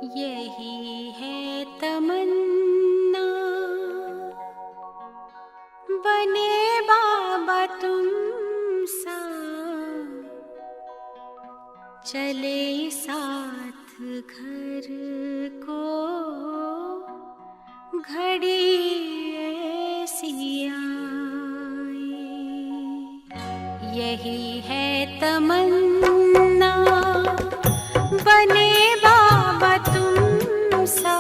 यही है तमन्ना, बने बाबा तुम सा, चले साथ घर को घड़ी ऐसी आए। यही है तमन्ना, बने बाबा तुम सा।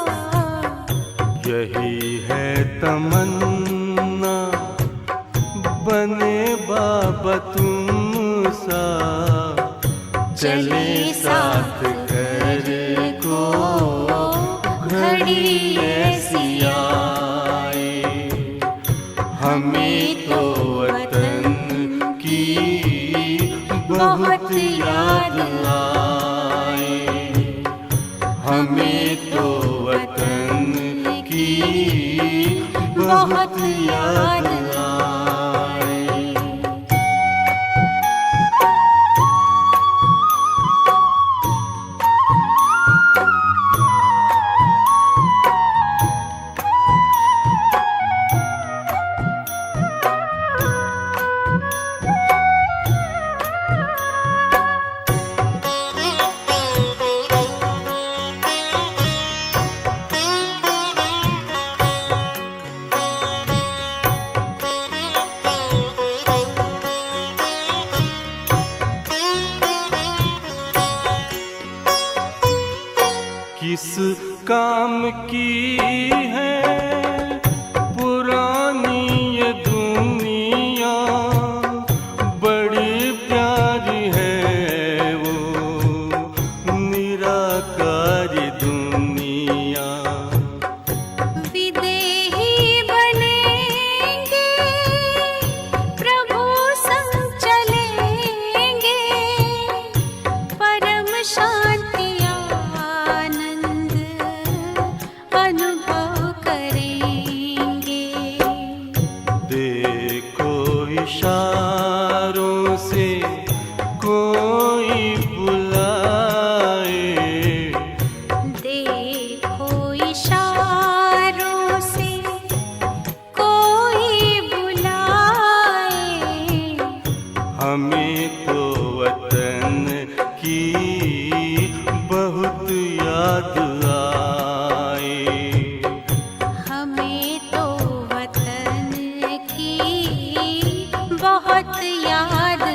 यही है तमन्ना, बने बाबा तुम सा, चले साथ घर को घड़ी ऐसी आए। हमें तो वतन की बहुत याद आए, हमें तो वतन की बहुत याद आए। किस काम की है पुरानी ये दुनिया, बड़ी प्यारी है वो निराकारी दुनिया। विदेही बनेंगे, प्रभु संग चलेंगे, परम शांति अनुभव करेंगे। देखो इशारों से कोई बुलाए, देखो इशारों से कोई बुलाए। हमें तो वतन की बहुत याद आए, हमें तो वतन की बहुत याद आए।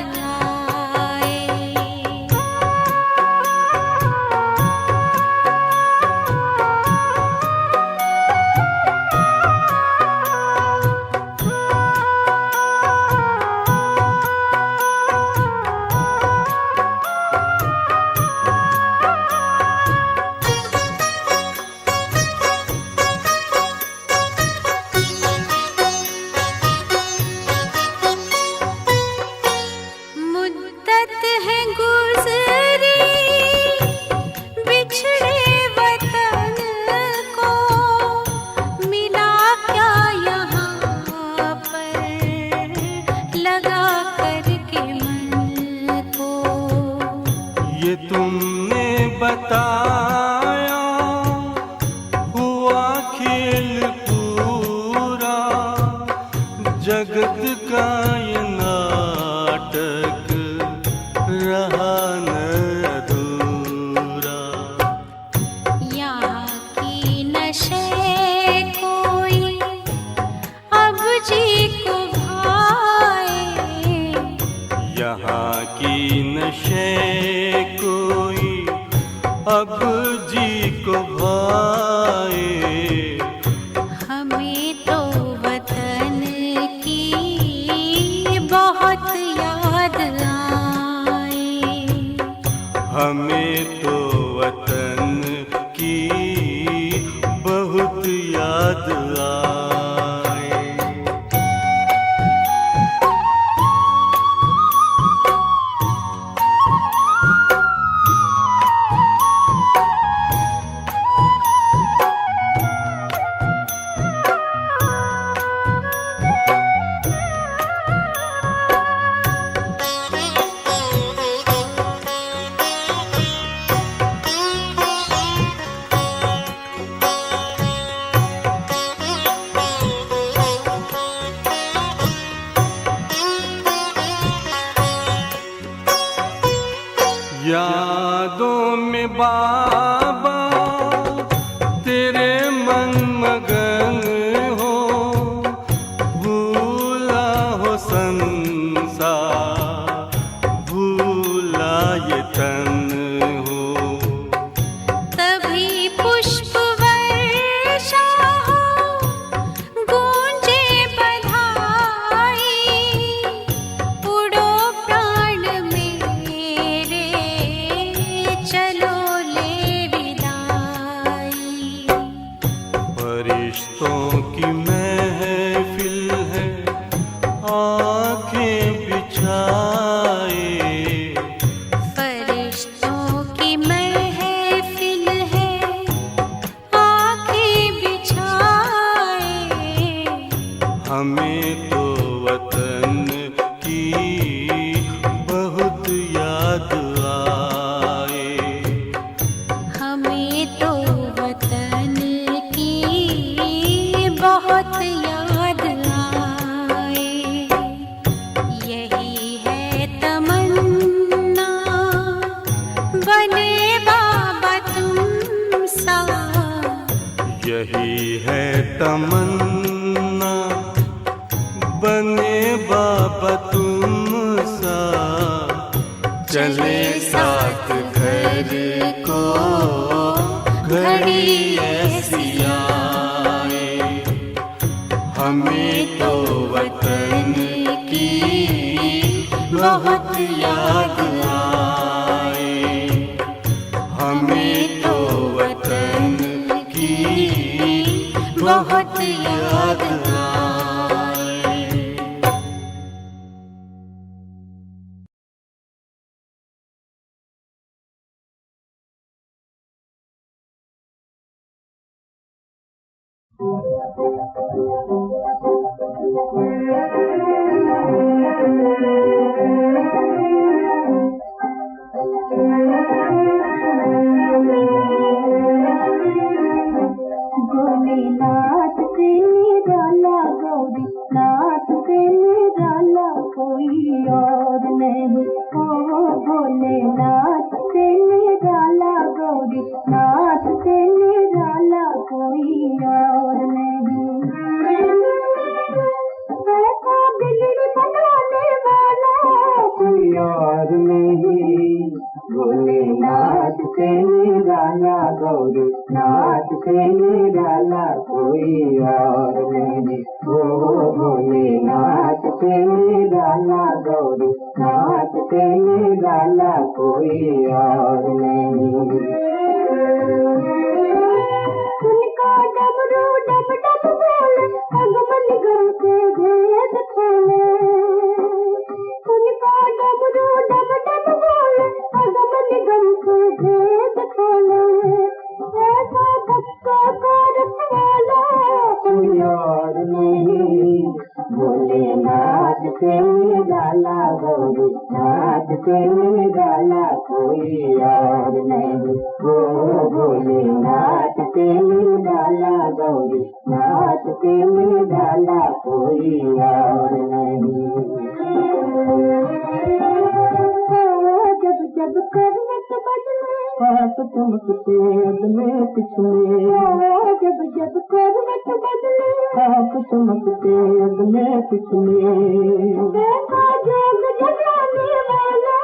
मुद्दत है गुज़री बिछड़े वतन को, मिला क्या यहाँ पर लगा करके मन को। ये तुमने बताया हुआ खेल पूरा, जगत का ये नाटक रहा न अधूरा। यहाँ की नशे कोई अब जी को भाए, यहाँ की नशे कोई अब जी को भाए। हमें तो वतन की बहुत याद आए, हमें तो वतन की बहुत याद आए। में बाबा तेरे मन मगन हो, भूला हो संसार, भूला ये तन हो। तभी पुष्प वर्षा हो, गूंजे बधाई, उड़ो प्राण मेरे, चलो ले विदाई। फरिश्तों की महफिल है, आंखें बिछाए, फरिश्तों की महफिल है, आंखें बिछाए। हमें तो वतन की बहुत याद आए, हमें तो वतन की बहुत याद आए। यही है तमन्ना, बने बाबा तुम सा। यही है तमन्ना, बने बाबा तुम सा। चले साथ घर को घड़ी ऐसी आए, हमें तो वतन की बहुत याद आए, हमें तो वतन की बहुत याद आए। भोलेनाथ से निराला गौरी नाथ से निराला कोई और नहीं। ओ भोलेनाथ से निराला गौरी नाथ से निराला कोई और नहीं। ऐसा बिगड़ बनाने वाला कोई और नहीं। भोलेनाथ से निराला गौरी नाथ से निराला कोई और नहीं। ओ भोलेनाथ से निराला गौरी नाथ से निराला कोई और नहीं। उनका डमरू डम डम बोले, अगमन गम के भेद खोले। उनका डमरू डम डम बोले, अगमन गम के भेद खोले। ऐसा धक्का कारक वाला कोई और नहीं। भोलेनाथ से निराला गौरी नाथ से निराला कोई और नहीं। ओ भोलेनाथ से निराला गौरी नाथ से निराला कोई और नहीं। जब जब करवट बदले हाथ चमकते अगले पिछले। जब जब करवट बदले हाथ चमकते अगले पिछले। देखा जोग जगाने वाला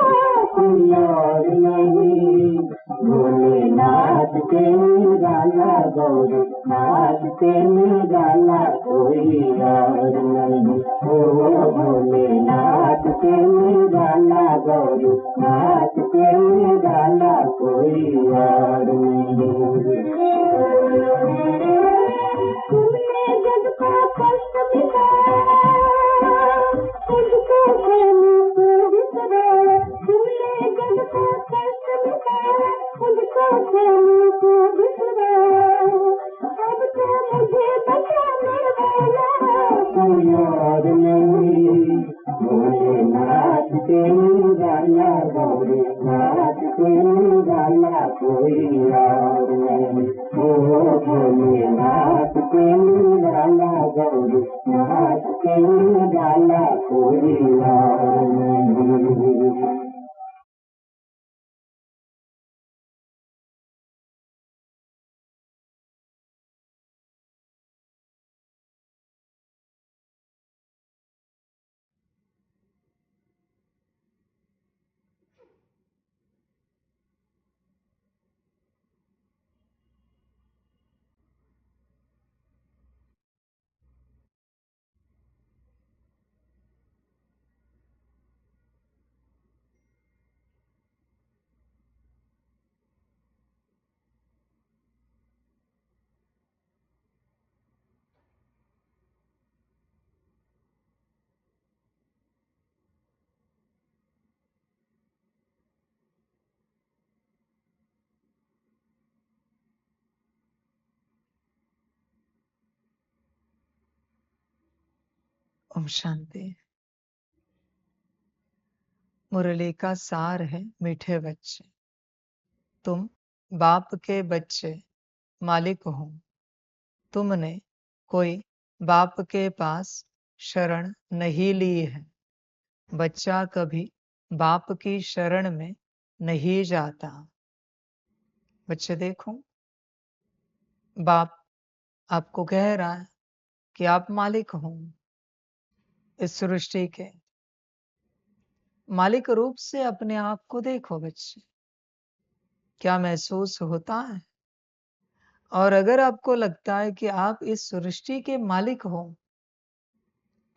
कोई और नहीं। भोलेनाथ से निराला गौरी नाथ से निराला कोई और नहीं। ओ भोलेनाथ से निराला गौरी नाथ से निराला कोई और नहीं। तुमने जग का कष्ट मिटाया, तुझको प्रेमी को बिसराया। तुमने जग का कष्ट मिटाया, तुझको प्रेमी को बिसराया। अब तो मुझे बचाने वाला कोई और नहीं। भोलेनाथ से निराला गौरी नाथ से निराला कोई और नहीं। ओम शांति। मुरली का सार है मीठे बच्चे, तुम बाप के बच्चे मालिक हो। तुमने कोई बाप के पास शरण नहीं ली है। बच्चा कभी बाप की शरण में नहीं जाता। बच्चे देखो, बाप आपको कह रहा है कि आप मालिक हो इस सृष्टि के। मालिक रूप से अपने आप को देखो बच्चे, क्या महसूस होता है? और अगर आपको लगता है कि आप इस सृष्टि के मालिक हो,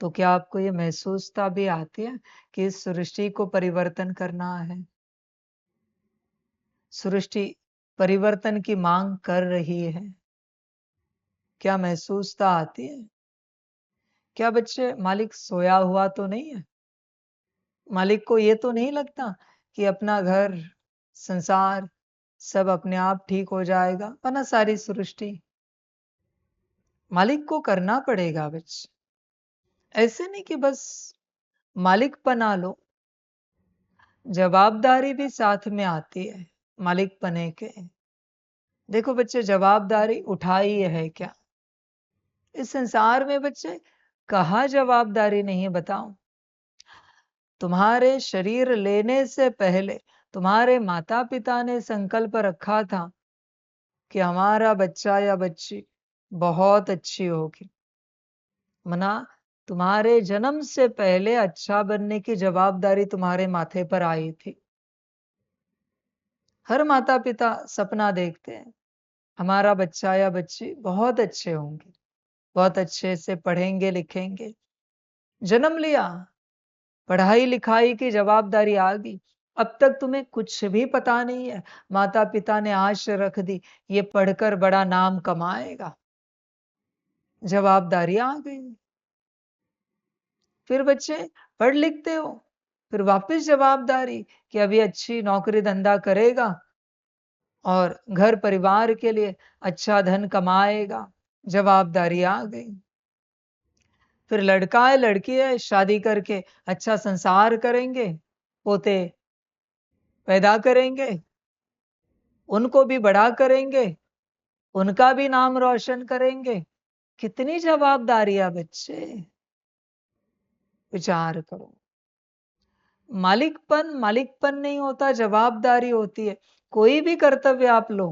तो क्या आपको ये महसूसता भी आती है कि इस सृष्टि को परिवर्तन करना है? सृष्टि परिवर्तन की मांग कर रही है। क्या महसूसता आती है? क्या बच्चे मालिक सोया हुआ तो नहीं है? मालिक को ये तो नहीं लगता कि अपना घर, संसार सब अपने आप ठीक हो जाएगा, वरना सारी सृष्टि मालिक को करना पड़ेगा बच्चे। ऐसे नहीं कि बस मालिक बना लो, जवाबदारी भी साथ में आती है मालिक बने के। देखो बच्चे, जवाबदारी उठाई है क्या इस संसार में? बच्चे कहाँ जवाबदारी नहीं, बताओ। तुम्हारे शरीर लेने से पहले तुम्हारे माता पिता ने संकल्प रखा था कि हमारा बच्चा या बच्ची बहुत अच्छी होगी। मना, तुम्हारे जन्म से पहले अच्छा बनने की जवाबदारी तुम्हारे माथे पर आई थी। हर माता पिता सपना देखते हैं हमारा बच्चा या बच्ची बहुत अच्छे होंगे, बहुत अच्छे से पढ़ेंगे लिखेंगे। जन्म लिया, पढ़ाई लिखाई की जवाबदारी आ गई। अब तक तुम्हें कुछ भी पता नहीं है, माता पिता ने आश रख दी ये पढ़कर बड़ा नाम कमाएगा। जवाबदारी आ गई। फिर बच्चे पढ़ लिखते हो, फिर वापस जवाबदारी कि अभी अच्छी नौकरी धंधा करेगा और घर परिवार के लिए अच्छा धन कमाएगा। जवाबदारी आ गई। फिर लड़का है लड़की है, शादी करके अच्छा संसार करेंगे, पोते पैदा करेंगे, उनको भी बड़ा करेंगे, उनका भी नाम रोशन करेंगे। कितनी जवाबदारियां बच्चे, विचार करो। मालिकपन नहीं होता, जवाबदारी होती है। कोई भी कर्तव्य आप लो,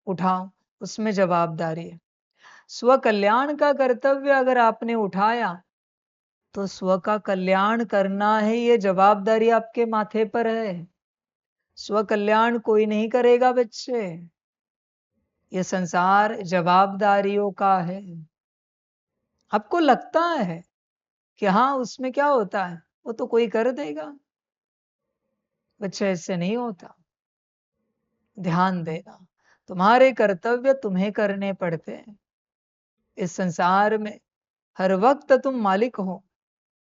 उठाओ, उसमें जवाबदारी है। स्व कल्याण का कर्तव्य अगर आपने उठाया तो स्व का कल्याण करना है, ये जवाबदारी आपके माथे पर है। स्व कल्याण कोई नहीं करेगा बच्चे। ये संसार जवाबदारियों का है। आपको लगता है कि हाँ उसमें क्या होता है, वो तो कोई कर देगा। बच्चे ऐसे नहीं होता। ध्यान देना, तुम्हारे कर्तव्य तुम्हें करने पड़ते हैं। इस संसार में हर वक्त तुम मालिक हो,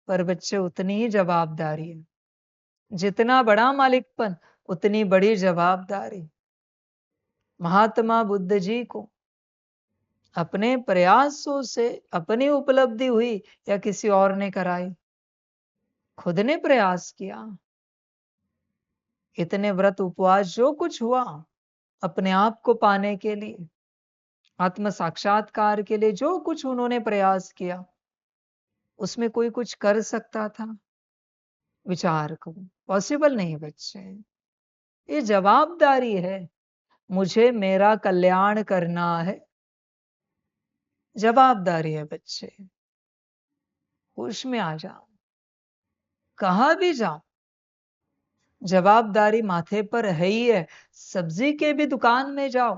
पर बच्चे उतनी ही जवाबदारी है। जितना बड़ा मालिकपन उतनी बड़ी जवाबदारी। महात्मा बुद्ध जी को अपने प्रयासों से अपनी उपलब्धि हुई या किसी और ने कराई? खुद ने प्रयास किया। इतने व्रत उपवास जो कुछ हुआ अपने आप को पाने के लिए, आत्म साक्षात्कार के लिए जो कुछ उन्होंने प्रयास किया, उसमें कोई कुछ कर सकता था? विचार करो, पॉसिबल नहीं बच्चे। ये जवाबदारी है, मुझे मेरा कल्याण करना है। जवाबदारी है बच्चे। होश में आ जाओ, कहां भी जाओ जवाबदारी माथे पर है ही है। सब्जी के भी दुकान में जाओ,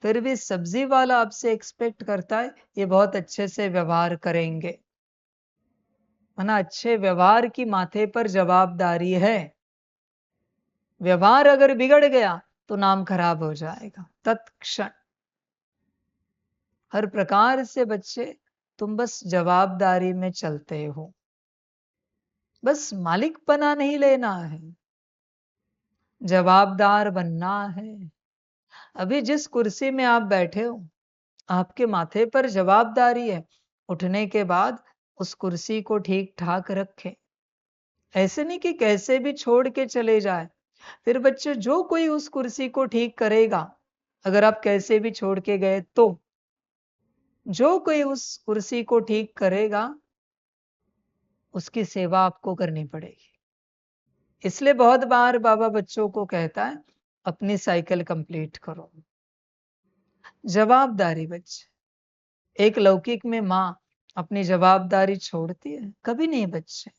फिर भी सब्जी वाला आपसे एक्सपेक्ट करता है ये बहुत अच्छे से व्यवहार करेंगे, है ना। अच्छे व्यवहार की माथे पर जवाबदारी है। व्यवहार अगर बिगड़ गया तो नाम खराब हो जाएगा तत्क्षण। हर प्रकार से बच्चे तुम बस जवाबदारी में चलते हो, बस मालिकपना नहीं लेना है, जवाबदार बनना है। अभी जिस कुर्सी में आप बैठे हो, आपके माथे पर जवाबदारी है। उठने के बाद उस कुर्सी को ठीक ठाक रखें। ऐसे नहीं कि कैसे भी छोड़ के चले जाए। फिर बच्चे, जो कोई उस कुर्सी को ठीक करेगा, अगर आप कैसे भी छोड़ के गए तो जो कोई उस कुर्सी को ठीक करेगा, उसकी सेवा आपको करनी पड़ेगी। इसलिए बहुत बार बाबा बच्चों को कहता है, अपनी साइकिल कंप्लीट करो। जवाबदारी बच्चे, एक लौकिक में माँ अपनी जवाबदारी छोड़ती है? कभी नहीं बच्चे।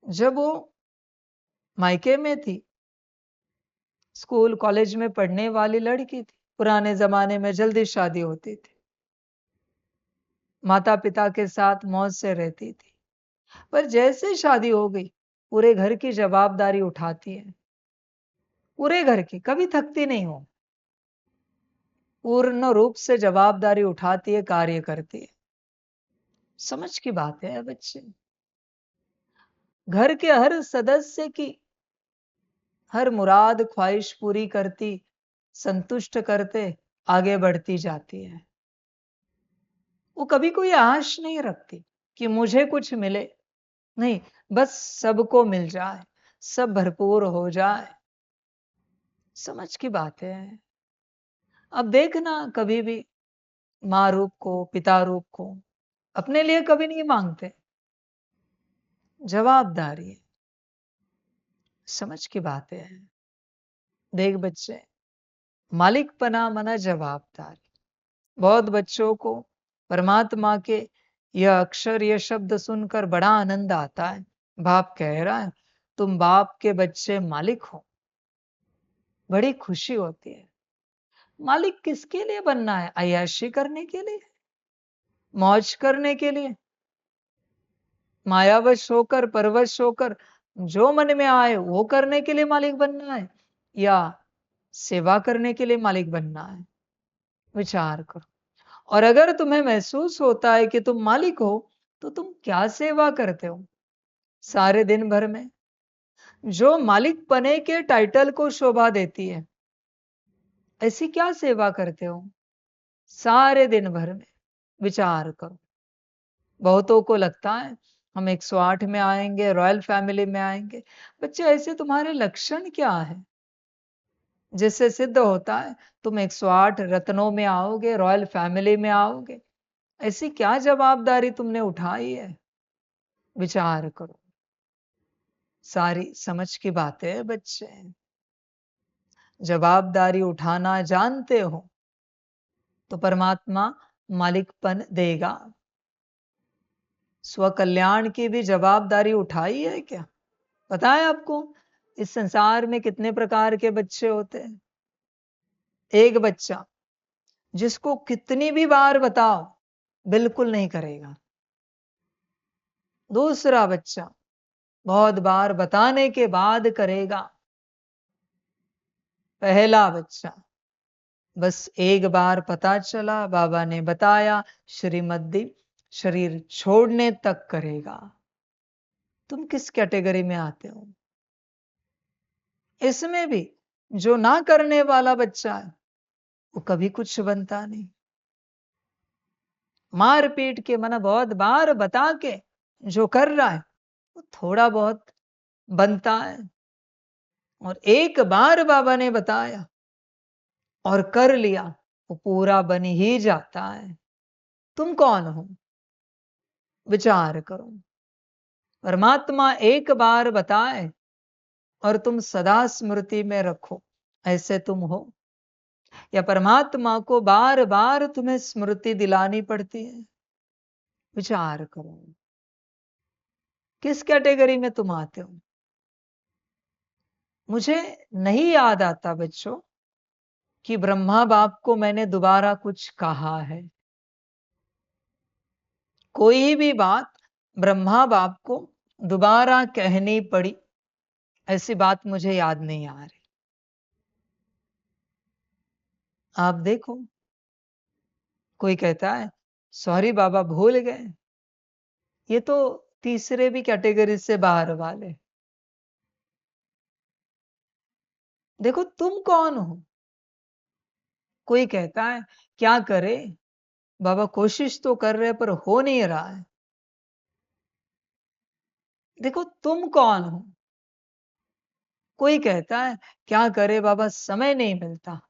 जब वो मायके में थी, स्कूल कॉलेज में पढ़ने वाली लड़की थी, पुराने जमाने में जल्दी शादी होती थी, माता पिता के साथ मौज से रहती थी। पर जैसे शादी हो गई, पूरे घर की जवाबदारी उठाती है। पूरे घर की, कभी थकती नहीं हो, पूर्ण रूप से जवाबदारी उठाती है, कार्य करती है। समझ की बात है बच्चे। घर के हर सदस्य की हर मुराद ख्वाहिश पूरी करती, संतुष्ट करते आगे बढ़ती जाती है। वो कभी कोई आश नहीं रखती कि मुझे कुछ मिले। नहीं, बस सबको मिल जाए, सब भरपूर हो जाए। समझ की बात है। अब देखना, कभी भी माँ रूप को, पिता रूप को अपने लिए कभी नहीं मांगते। जवाबदारी है। समझ की बात है। देख बच्चे, मालिकपना मना जवाबदारी। बहुत बच्चों को परमात्मा के यह अक्षर, यह शब्द सुनकर बड़ा आनंद आता है। बाप कह रहा है, तुम बाप के बच्चे मालिक हो। बड़ी खुशी होती है। मालिक किसके लिए बनना है? अय्याशी करने के लिए, मौज करने के लिए, मायावश होकर, परवश होकर जो मन में आए वो करने के लिए मालिक बनना है, या सेवा करने के लिए मालिक बनना है? विचार करो। और अगर तुम्हें महसूस होता है कि तुम मालिक हो, तो तुम क्या सेवा करते हो सारे दिन भर में, जो मालिक पने के टाइटल को शोभा देती है? ऐसी क्या सेवा करते हो सारे दिन भर में? विचार करो। बहुतों को लगता है हम 108 में आएंगे, रॉयल फैमिली में आएंगे। बच्चे, ऐसे तुम्हारे लक्षण क्या है जिससे सिद्ध होता है तुम 108 रत्नों में आओगे, रॉयल फैमिली में आओगे? ऐसी क्या जवाबदारी तुमने उठाई है? विचार करो। सारी समझ की बातें है बच्चे। जवाबदारी उठाना जानते हो तो परमात्मा मालिकपन देगा। स्वकल्याण की भी जवाबदारी उठाई है क्या? पता है आपको इस संसार में कितने प्रकार के बच्चे होते हैं? एक बच्चा जिसको कितनी भी बार बताओ बिल्कुल नहीं करेगा। दूसरा बच्चा बहुत बार बताने के बाद करेगा। पहला बच्चा बस एक बार पता चला, बाबा ने बताया, श्रीमद्दी, शरीर छोड़ने तक करेगा। तुम किस कैटेगरी में आते हो? इसमें भी जो ना करने वाला बच्चा है, वो कभी कुछ बनता नहीं। मार पीट के, मना बहुत बार बता के जो कर रहा है, वो थोड़ा बहुत बनता है। और एक बार बाबा ने बताया और कर लिया, वो पूरा बन ही जाता है। तुम कौन हो? विचार करो। परमात्मा एक बार बताए और तुम सदा स्मृति में रखो, ऐसे तुम हो? या परमात्मा को बार बार तुम्हें स्मृति दिलानी पड़ती है? विचार करो, किस कैटेगरी में तुम आते हो? मुझे नहीं याद आता बच्चों कि ब्रह्मा बाप को मैंने दोबारा कुछ कहा है। कोई भी बात ब्रह्मा बाप को दोबारा कहनी पड़ी, ऐसी बात मुझे याद नहीं आ रही। आप देखो, कोई कहता है सॉरी बाबा भूल गए। ये तो तीसरे भी कैटेगरी से बाहर वाले। देखो तुम कौन हो? कोई कहता है क्या करे, बाबा कोशिश तो कर रहे पर हो नहीं रहा है। देखो तुम कौन हो? कोई कहता है क्या करे बाबा, समय नहीं मिलता,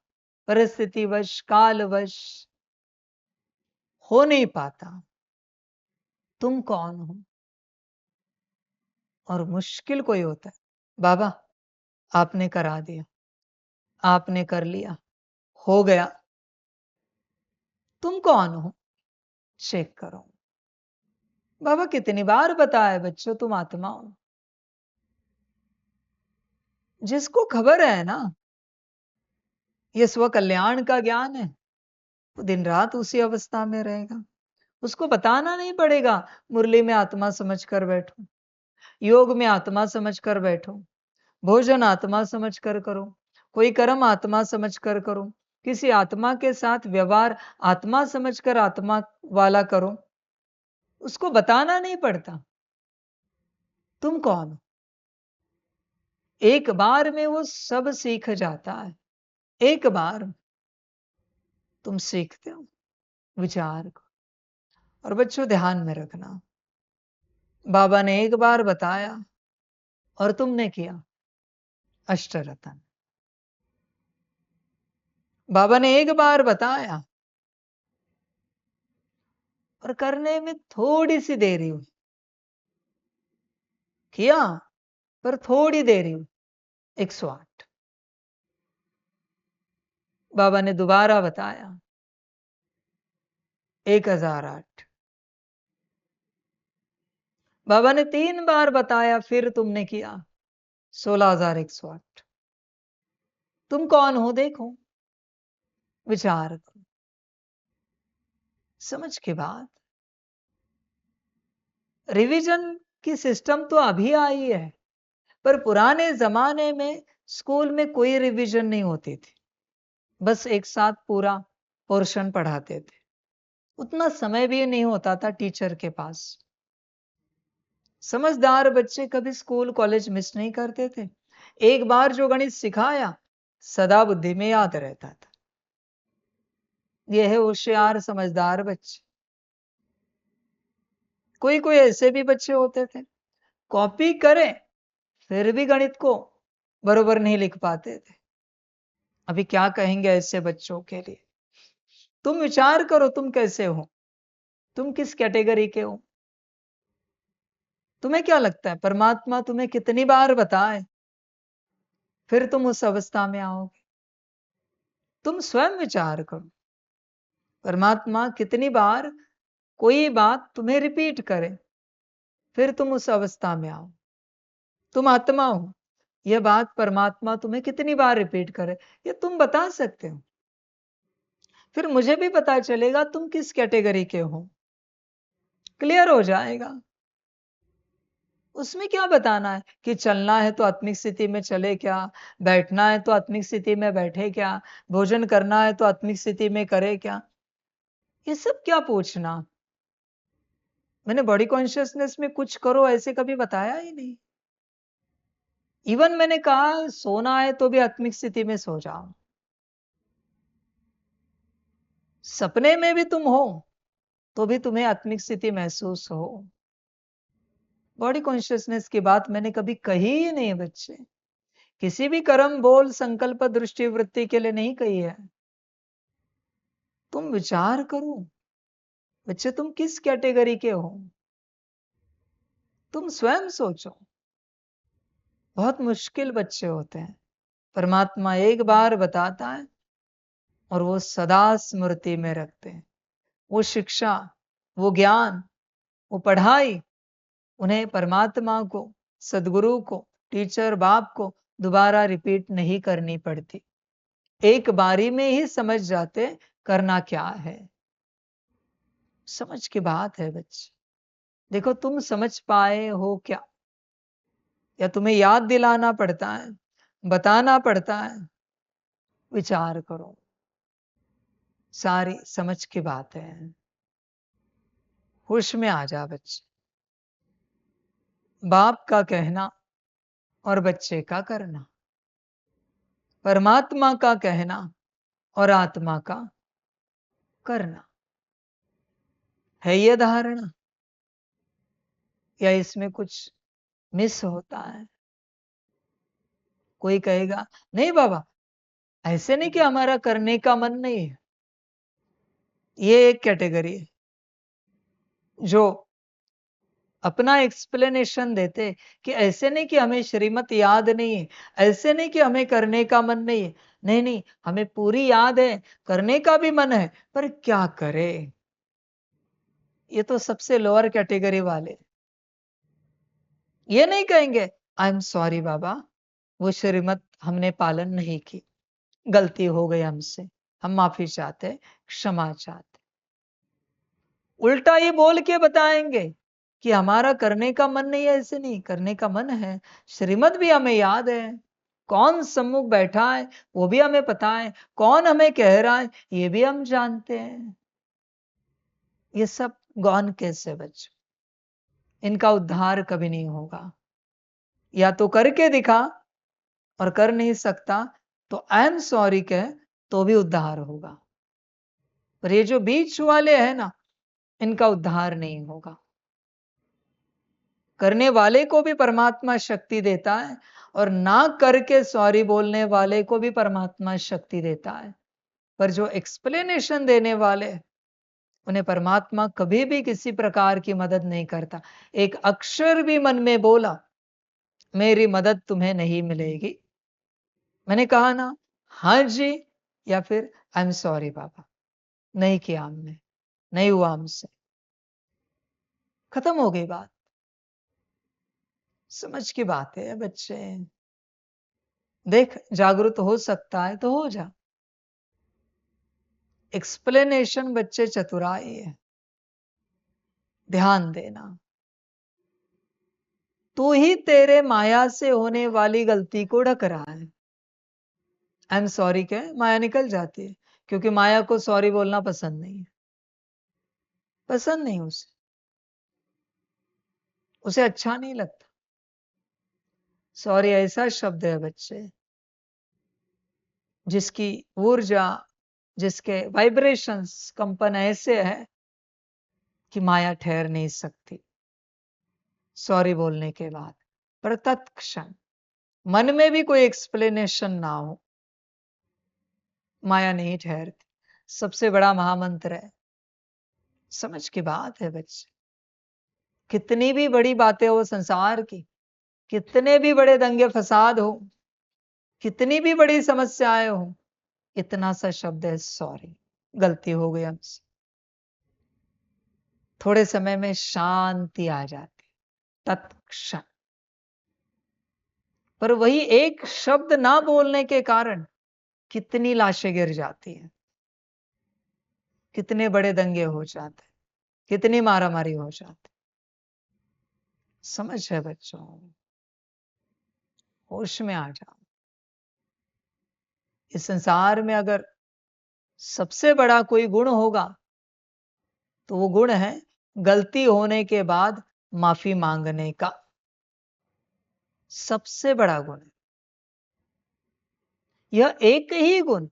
परिस्थितिवश कालवश हो नहीं पाता। तुम कौन हो? और मुश्किल कोई होता है, बाबा आपने करा दिया, आपने कर लिया, हो गया। तुम कौन हो? चेक करो। बाबा कितनी बार बताया बच्चों, तुम आत्मा हो। जिसको खबर है ना ये स्व कल्याण का ज्ञान है, वो दिन रात उसी अवस्था में रहेगा। उसको बताना नहीं पड़ेगा, मुरली में आत्मा समझ कर बैठो, योग में आत्मा समझ कर बैठो, भोजन आत्मा समझ कर करो, कोई कर्म आत्मा समझ कर करो, किसी आत्मा के साथ व्यवहार आत्मा समझ कर आत्मा वाला करो। उसको बताना नहीं पड़ता तुम कौन हो। एक बार में वो सब सीख जाता है। एक बार में तुम सीखते हो विचार को। और बच्चों ध्यान में रखना, बाबा ने एक बार बताया और तुमने किया अष्टरतन। बाबा ने एक बार बताया और करने में थोड़ी सी देरी हुई, किया पर थोड़ी देरी हुई, 108। बाबा ने दोबारा बताया 1008। बाबा ने 3 बार बताया, फिर तुमने किया 16108। तुम कौन हो देखो, विचार करो, समझ के बाद। रिवीजन की सिस्टम तो अभी आई है, पर पुराने जमाने में स्कूल में कोई रिवीजन नहीं होती थी, बस एक साथ पूरा पोर्शन पढ़ाते थे। उतना समय भी नहीं होता था टीचर के पास। समझदार बच्चे कभी स्कूल कॉलेज मिस नहीं करते थे। एक बार जो गणित सिखाया सदा बुद्धि में याद रहता था। यह है होशियार समझदार बच्चे। कोई कोई ऐसे भी बच्चे होते थे, कॉपी करें फिर भी गणित को बरोबर नहीं लिख पाते थे। अभी क्या कहेंगे ऐसे बच्चों के लिए। तुम विचार करो, तुम कैसे हो, तुम किस कैटेगरी के हो। तुम्हें क्या लगता है परमात्मा तुम्हें कितनी बार बताए फिर तुम उस अवस्था में आओगे? तुम स्वयं विचार करो, परमात्मा कितनी बार कोई बात तुम्हें रिपीट करे फिर तुम उस अवस्था में आओ। तुम आत्मा हो, यह बात परमात्मा तुम्हें कितनी बार रिपीट करे ये तुम बता सकते हो। फिर मुझे भी पता चलेगा तुम किस कैटेगरी के हो, क्लियर हो जाएगा। उसमें क्या बताना है कि चलना है तो आत्मिक स्थिति में चले क्या, बैठना है तो आत्मिक स्थिति में बैठे क्या, भोजन करना है तो आत्मिक स्थिति में करे क्या, ये सब क्या पूछना। मैंने बॉडी कॉन्शियसनेस में कुछ करो ऐसे कभी बताया ही नहीं। इवन मैंने कहा सोना है तो भी आत्मिक स्थिति में सो जाओ। सपने में भी तुम हो तो भी तुम्हें आत्मिक स्थिति महसूस हो। बॉडी कॉन्शियसनेस की बात मैंने कभी कही ही नहीं बच्चे, किसी भी कर्म बोल संकल्प दृष्टि वृत्ति के लिए नहीं कही है। तुम विचार करो बच्चे, तुम किस कैटेगरी के हो, तुम स्वयं सोचो। बहुत मुश्किल बच्चे होते हैं, परमात्मा एक बार बताता है और वो सदा स्मृति में रखते हैं। वो शिक्षा, वो ज्ञान, वो पढ़ाई उन्हें परमात्मा को, सदगुरु को, टीचर बाप को दोबारा रिपीट नहीं करनी पड़ती। एक बारी में ही समझ जाते करना क्या है। समझ की बात है बच्चे। देखो तुम समझ पाए हो क्या, या तुम्हें याद दिलाना पड़ता है, बताना पड़ता है। विचार करो, सारी समझ की बात है। होश में आ जा बच्चे। बाप का कहना और बच्चे का करना, परमात्मा का कहना और आत्मा का करना, है ये धारणा, या इसमें कुछ मिस होता है? कोई कहेगा नहीं बाबा, ऐसे नहीं कि हमारा करने का मन नहीं है। ये एक कैटेगरी है जो अपना एक्सप्लेनेशन देते कि ऐसे नहीं कि हमें श्रीमत याद नहीं है, ऐसे नहीं कि हमें करने का मन नहीं है। नहीं नहीं, हमें पूरी याद है, करने का भी मन है, पर क्या करें? ये तो सबसे लोअर कैटेगरी वाले। ये नहीं कहेंगे आई एम सॉरी बाबा, वो श्रीमत हमने पालन नहीं की, गलती हो गई हमसे, हम माफी चाहते, क्षमा चाहते। उल्टा ये बोल के बताएंगे कि हमारा करने का मन नहीं है। ऐसे नहीं, करने का मन है, श्रीमत भी हमें याद है, कौन सम्मुख बैठा है वो भी हमें पता है, कौन हमें कह रहा है ये भी हम जानते हैं। ये सब गौन कैसे बच्चों? इनका उद्धार कभी नहीं होगा। या तो करके दिखा, और कर नहीं सकता तो आई एम सॉरी कह, तो भी उद्धार होगा। पर ये जो बीच वाले हैं ना, इनका उद्धार नहीं होगा। करने वाले को भी परमात्मा शक्ति देता है, और ना करके सॉरी बोलने वाले को भी परमात्मा शक्ति देता है। पर जो एक्सप्लेनेशन देने वाले, उन्हें परमात्मा कभी भी किसी प्रकार की मदद नहीं करता। एक अक्षर भी मन में बोला, मेरी मदद तुम्हें नहीं मिलेगी। मैंने कहा ना हाँ जी, या फिर आई एम सॉरी बाबा, नहीं किया हमने, नहीं हुआ हमसे, खत्म हो गई बात। समझ की बात है बच्चे। देख, जागरूक हो सकता है तो हो जा। एक्सप्लेनेशन बच्चे चतुराई है, ध्यान देना। तू ही तेरे माया से होने वाली गलती को ढक रहा है। आई एम सॉरी कह, माया निकल जाती है, क्योंकि माया को सॉरी बोलना पसंद नहीं है। पसंद नहीं उसे, उसे अच्छा नहीं लगता। सॉरी ऐसा शब्द है बच्चे, जिसकी ऊर्जा, जिसके वाइब्रेशंस, कंपन ऐसे है कि माया ठहर नहीं सकती। सॉरी बोलने के बाद पर तत्क्षण मन में भी कोई एक्सप्लेनेशन ना हो, माया नहीं ठहरती। सबसे बड़ा महामंत्र है। समझ की बात है बच्चे। कितनी भी बड़ी बातें हो संसार की, कितने भी बड़े दंगे फसाद हो, कितनी भी बड़ी समस्याएं हो, इतना सा शब्द है सॉरी, गलती हो गई हमसे। थोड़े समय में शांति आ जाती, तत्क्षण। पर वही एक शब्द ना बोलने के कारण कितनी लाशें गिर जाती हैं, कितने बड़े दंगे हो जाते, कितनी मारामारी हो जाती। समझ है बच्चों? होश में आ जाओ। इस संसार में अगर सबसे बड़ा कोई गुण होगा तो वो गुण है गलती होने के बाद माफी मांगने का। सबसे बड़ा गुण है यह। एक ही गुण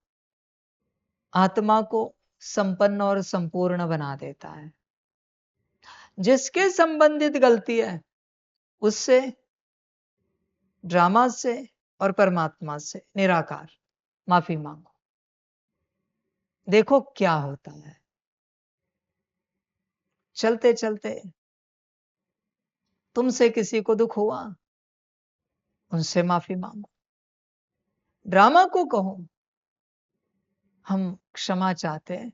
आत्मा को संपन्न और संपूर्ण बना देता है। जिसके संबंधित गलती है उससे, ड्रामा से और परमात्मा से निराकार माफी मांगो, देखो क्या होता है। चलते चलते तुमसे किसी को दुख हुआ, उनसे माफी मांगो। ड्रामा को कहो हम क्षमा चाहते हैं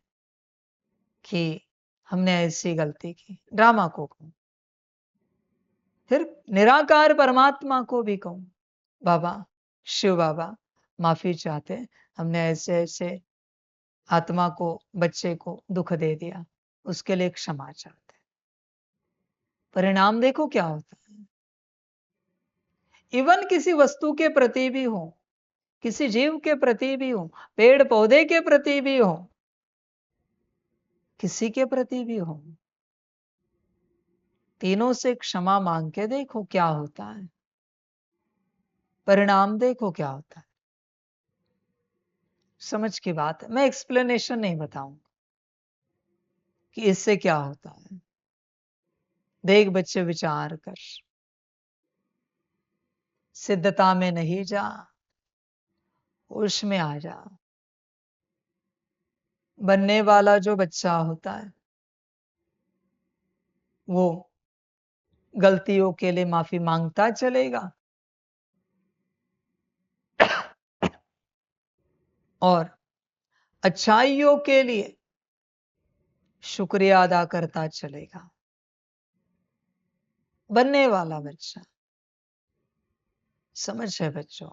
कि हमने ऐसी गलती की, ड्रामा को कहो। फिर निराकार परमात्मा को भी कहूं, बाबा, शिव बाबा, माफी चाहते हैं, हमने ऐसे ऐसे आत्मा को, बच्चे को दुख दे दिया, उसके लिए क्षमा चाहते हैं। परिणाम देखो क्या होता है। इवन किसी वस्तु के प्रति भी हो, किसी जीव के प्रति भी हो, पेड़ पौधे के प्रति भी हो, किसी के प्रति भी हो, तीनों से क्षमा मांग के देखो क्या होता है। परिणाम देखो क्या होता है। समझ की बात है। मैं एक्सप्लेनेशन नहीं बताऊंगा कि इससे क्या होता है। देख बच्चे, विचार कर, सिद्धता में नहीं जा, होश में आ जा। बनने वाला जो बच्चा होता है वो गलतियों के लिए माफी मांगता चलेगा और अच्छाइयों के लिए शुक्रिया अदा करता चलेगा। बनने वाला बच्चा, समझ है बच्चों।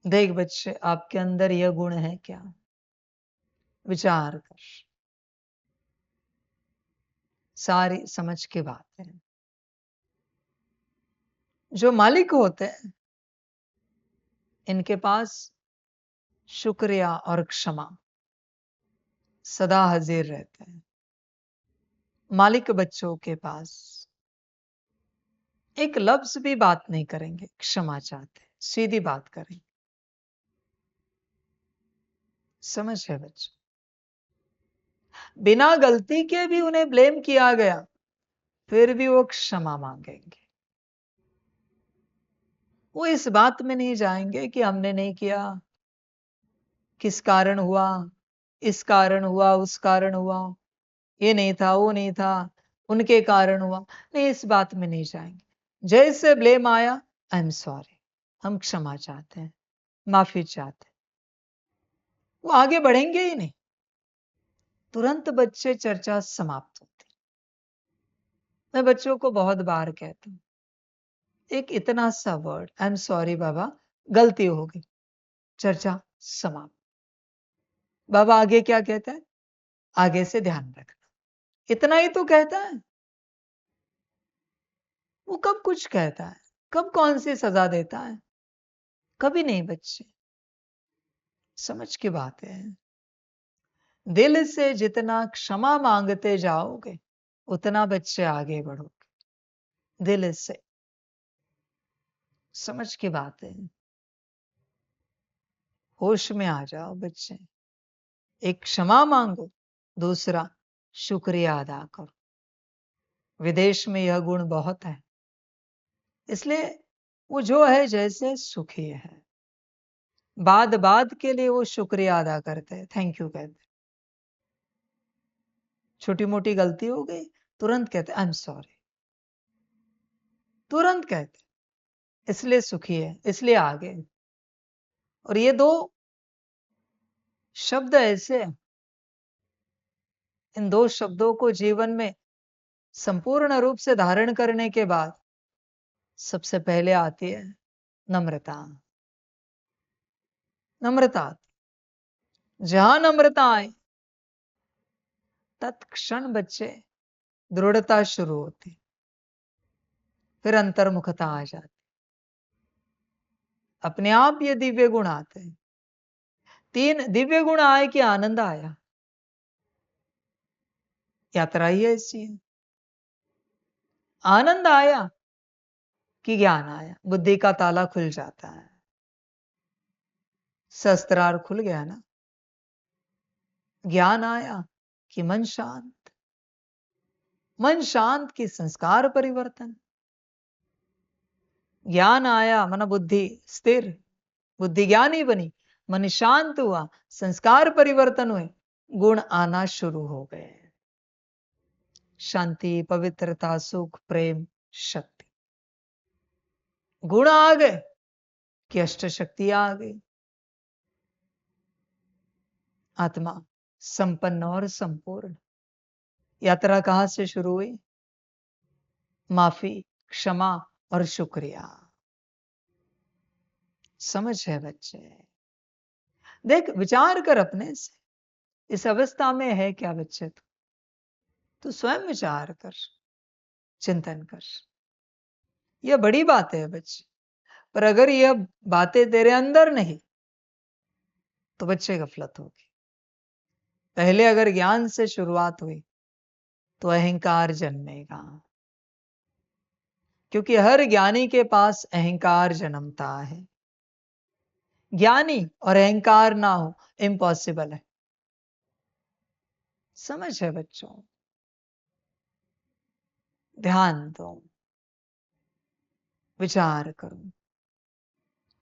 देख बच्चे, आपके अंदर यह गुण है क्या? विचार कर, सारी समझ की बात है। जो मालिक होते हैं इनके पास शुक्रिया और क्षमा सदा हाजिर रहते हैं। मालिक बच्चों के पास एक लफ्ज भी बात नहीं करेंगे, क्षमा चाहते, सीधी बात करेंगे। समझ है बच्चों। बिना गलती के भी उन्हें ब्लेम किया गया, फिर भी वो क्षमा मांगेंगे। वो इस बात में नहीं जाएंगे कि हमने नहीं किया, किस कारण हुआ, इस कारण हुआ, उस कारण हुआ, ये नहीं था, वो नहीं था, उनके कारण हुआ। नहीं, इस बात में नहीं जाएंगे। जैसे ब्लेम आया, आई एम सॉरी, हम क्षमा चाहते हैं, माफी चाहते हैं, वो आगे बढ़ेंगे ही नहीं। तुरंत बच्चे चर्चा समाप्त होती। मैं बच्चों को बहुत बार कहता हूं, एक इतना सा वर्ड, आई एम सॉरी बाबा, गलती हो गई, चर्चा समाप्त। बाबा आगे क्या कहता है? आगे से ध्यान रखना। इतना ही तो कहता है। वो कब कुछ कहता है, कब कौन सी सजा देता है? कभी नहीं बच्चे। समझ की बात है। दिल से जितना क्षमा मांगते जाओगे उतना बच्चे आगे बढ़ोगे। दिल से। समझ की बात है। होश में आ जाओ बच्चे। एक क्षमा मांगो, दूसरा शुक्रिया अदा करो। विदेश में यह गुण बहुत है, इसलिए वो जो है जैसे सुखी है, बात बात के लिए वो शुक्रिया अदा करते हैं, थैंक यू कहते हैं। छोटी मोटी गलती हो गई, तुरंत कहते आई एम सॉरी, तुरंत कहते, इसलिए सुखी है, इसलिए आगे। और ये दो शब्द ऐसे, इन दो शब्दों को जीवन में संपूर्ण रूप से धारण करने के बाद सबसे पहले आती है नम्रता। नम्रता। जहां नम्रता आए तत्क्षण बच्चे दृढ़ता शुरू होती, फिर अंतर्मुखता आ जाती। अपने आप ये दिव्य गुण आते हैं। 3 दिव्य गुण आए कि आनंद आया। यात्रा ही ऐसी है। आनंद आया कि ज्ञान आया, बुद्धि का ताला खुल जाता है। शस्त्रार खुल गया ना। ज्ञान आया कि मन शांत, मन शांत की संस्कार परिवर्तन। ज्ञान आया मन बुद्धि स्थिर, बुद्धि ज्ञानी बनी, मन शांत हुआ, संस्कार परिवर्तन हुए, गुण आना शुरू हो गए। शांति, पवित्रता, सुख, प्रेम, शक्ति। गुण आ गए कि अष्ट शक्तियां आ गई। आत्मा संपन्न और संपूर्ण। यात्रा कहां से शुरू हुई? माफी, क्षमा और शुक्रिया। समझ है बच्चे। देख, विचार कर अपने से, इस अवस्था में है क्या बच्चे? तो स्वयं विचार कर, चिंतन कर। यह बड़ी बात है बच्चे, पर अगर यह बातें तेरे अंदर नहीं तो बच्चे गफलत होगी। पहले अगर ज्ञान से शुरुआत हुई तो अहंकार जन्मेगा, क्योंकि हर ज्ञानी के पास अहंकार जन्मता है। ज्ञानी और अहंकार ना हो, इम्पॉसिबल है। समझ है बच्चों? ध्यान दो, विचार करो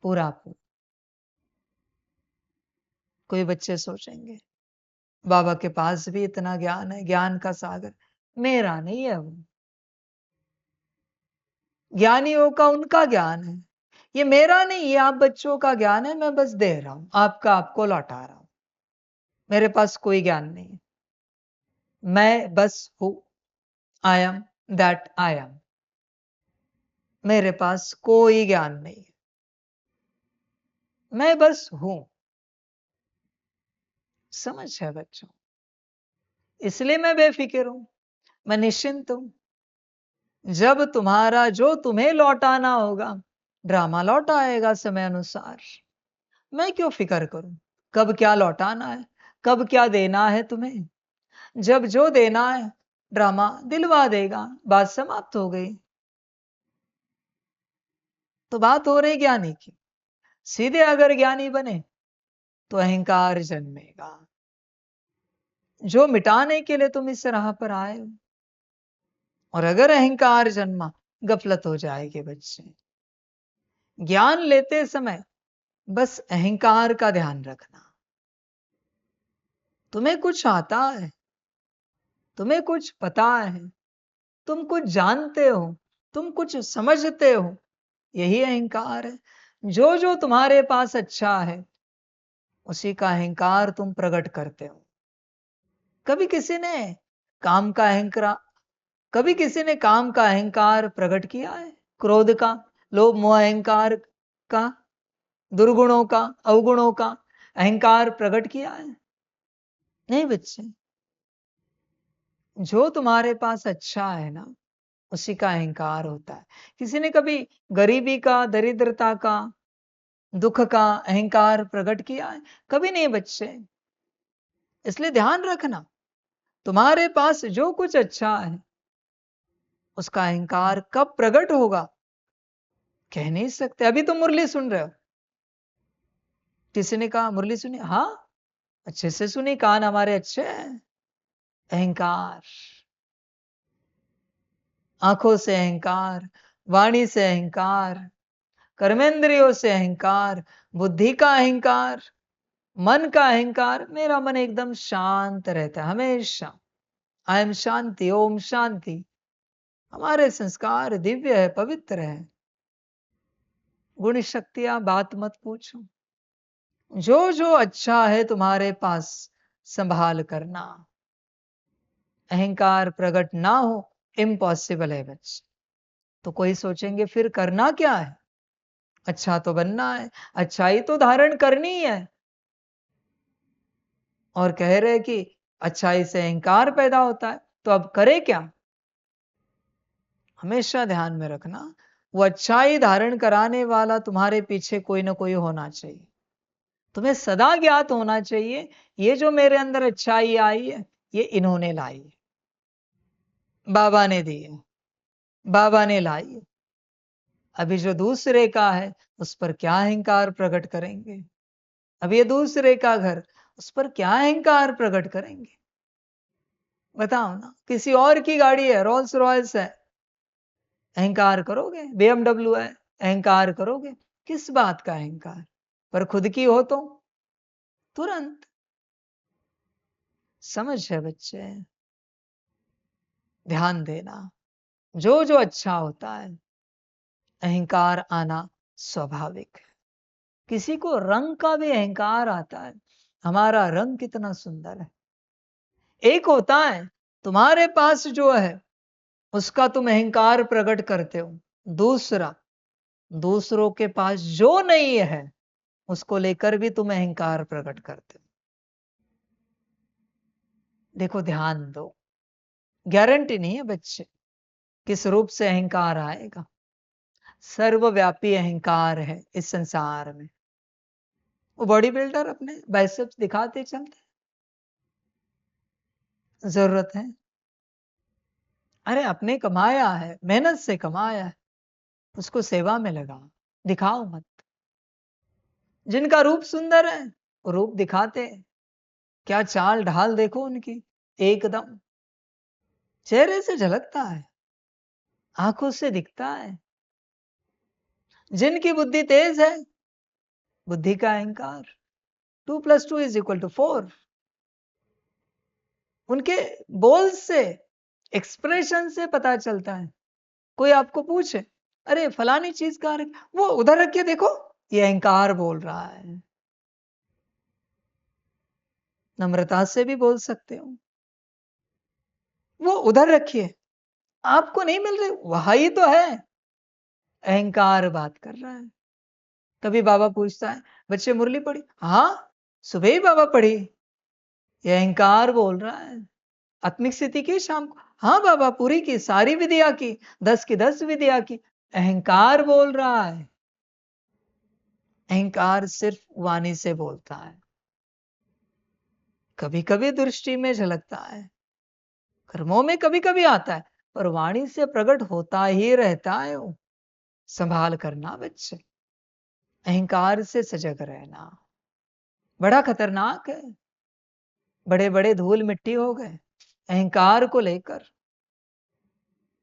पूरा पूरा। कोई बच्चे सोचेंगे बाबा के पास भी इतना ज्ञान है, ज्ञान का सागर, मेरा नहीं है वो। ज्ञानियों का उनका ज्ञान है, ये मेरा नहीं, ये आप बच्चों का ज्ञान है, मैं बस दे रहा हूं, आपका आपको लौटा रहा हूं। मेरे पास कोई ज्ञान नहीं है, मैं बस हूं। I am that I am. मेरे पास कोई ज्ञान नहीं है, मैं बस हूं। समझ है बच्चों? इसलिए मैं बेफिक्र हूं, मैं निश्चिंत हूं। जब तुम्हारा जो तुम्हें लौटाना होगा, ड्रामा लौट आएगा समय अनुसार। मैं क्यों फिक्र करूं कब क्या लौटाना है, कब क्या देना है तुम्हें। जब जो देना है ड्रामा दिलवा देगा, बात समाप्त हो गई। तो बात हो रही ज्ञानी की। सीधे अगर ज्ञानी बने तो अहंकार जन्मेगा, जो मिटाने के लिए तुम इस राह पर आए हो। और अगर अहंकार जन्मा, गफलत हो जाएगी बच्चे। ज्ञान लेते समय बस अहंकार का ध्यान रखना। तुम्हें कुछ आता है, तुम्हें कुछ पता है, तुम कुछ जानते हो, तुम कुछ समझते हो, यही अहंकार है। जो जो तुम्हारे पास अच्छा है, उसी का अहंकार तुम प्रकट करते हो। कभी किसी ने काम का अहंकार कभी किसी ने काम का अहंकार प्रकट किया है? क्रोध का, लोभ मोह अहंकार का, दुर्गुणों का, अवगुणों का अहंकार प्रकट किया है? नहीं बच्चे। जो तुम्हारे पास अच्छा है ना, उसी का अहंकार होता है। किसी ने कभी गरीबी का, दरिद्रता का, दुख का अहंकार प्रकट किया है? कभी नहीं बच्चे। इसलिए ध्यान रखना, तुम्हारे पास जो कुछ अच्छा है, उसका अहंकार कब प्रकट होगा कह नहीं सकते। अभी तुम मुरली सुन रहे हो, किसी ने कहा मुरली सुनी, हाँ अच्छे से सुनी, कान हमारे अच्छे हैं। अहंकार, आंखों से अहंकार, वाणी से अहंकार, कर्मेंद्रियों से अहंकार, बुद्धि का अहंकार, मन का अहंकार। मेरा मन एकदम शांत रहता है हमेशा। आई एम शांति, ओम शांति। हमारे संस्कार दिव्य है, पवित्र है। गुण शक्तियां बात मत पूछो। जो जो अच्छा है तुम्हारे पास संभाल करना। अहंकार प्रकट ना हो, इम्पॉसिबल है बच्चे। तो कोई सोचेंगे फिर करना क्या है? अच्छा तो बनना है, अच्छाई तो धारण करनी है। और कह रहे कि अच्छाई से अहंकार पैदा होता है, तो अब करे क्या? हमेशा ध्यान में रखना, वो अच्छाई धारण कराने वाला तुम्हारे पीछे कोई ना कोई होना चाहिए। तुम्हें सदा ज्ञात होना चाहिए, ये जो मेरे अंदर अच्छाई आई है, ये इन्होंने लाई है, बाबा ने दी है, बाबा ने लाई है। अभी जो दूसरे का है, उस पर क्या अहंकार प्रकट करेंगे? अब ये दूसरे का घर, उस पर क्या अहंकार प्रकट करेंगे? बताओ ना। किसी और की गाड़ी है, रोल्स रॉयल्स है, अहंकार करोगे? BMW है, अहंकार करोगे? किस बात का अहंकार? पर खुद की हो तो तुरंत। समझ है बच्चे? ध्यान देना, जो जो अच्छा होता है, अहंकार आना स्वाभाविक है। किसी को रंग का भी अहंकार आता है, हमारा रंग कितना सुंदर है। एक होता है तुम्हारे पास जो है, उसका तुम अहंकार प्रकट करते हो। दूसरा, दूसरों के पास जो नहीं है, उसको लेकर भी तुम अहंकार प्रकट करते हो। देखो ध्यान दो, गारंटी नहीं है बच्चे किस रूप से अहंकार आएगा। सर्वव्यापी अहंकार है इस संसार में। वो बॉडी बिल्डर अपने बाइसेप्स दिखाते चलते, जरूरत है? अरे अपने कमाया है, मेहनत से कमाया है, उसको सेवा में लगा, दिखाओ मत। जिनका रूप सुंदर है, वो रूप दिखाते हैं, क्या चाल ढाल देखो उनकी, एकदम चेहरे से झलकता है, आंखों से दिखता है। जिनकी बुद्धि तेज है, बुद्धि का अहंकार, 2 + 2 = 4, उनके बोल से, एक्सप्रेशन से पता चलता है। कोई आपको पूछे, अरे फलानी चीज कहाँ रखी, वो उधर रखिए देखो, ये अहंकार बोल रहा है। नम्रता से भी बोल सकते हो, वो उधर रखिए, आपको नहीं मिल रही, वही तो है। अहंकार बात कर रहा है। कभी बाबा पूछता है, बच्चे मुरली पढ़ी? हाँ, सुबह ही बाबा पढ़ी। ये अहंकार बोल रहा है। आत्मिक स्थिति की शाम को, हाँ बाबा पूरी की, सारी विद्या की, 10 की 10 विद्या की। अहंकार बोल रहा है। अहंकार सिर्फ वाणी से बोलता है, कभी कभी दृष्टि में झलकता है, कर्मों में कभी कभी आता है, पर वाणी से प्रकट होता ही रहता है वो। संभाल करना बच्चे, अहंकार से सजग रहना, बड़ा खतरनाक है। बड़े बड़े धूल मिट्टी हो गए अहंकार को लेकर।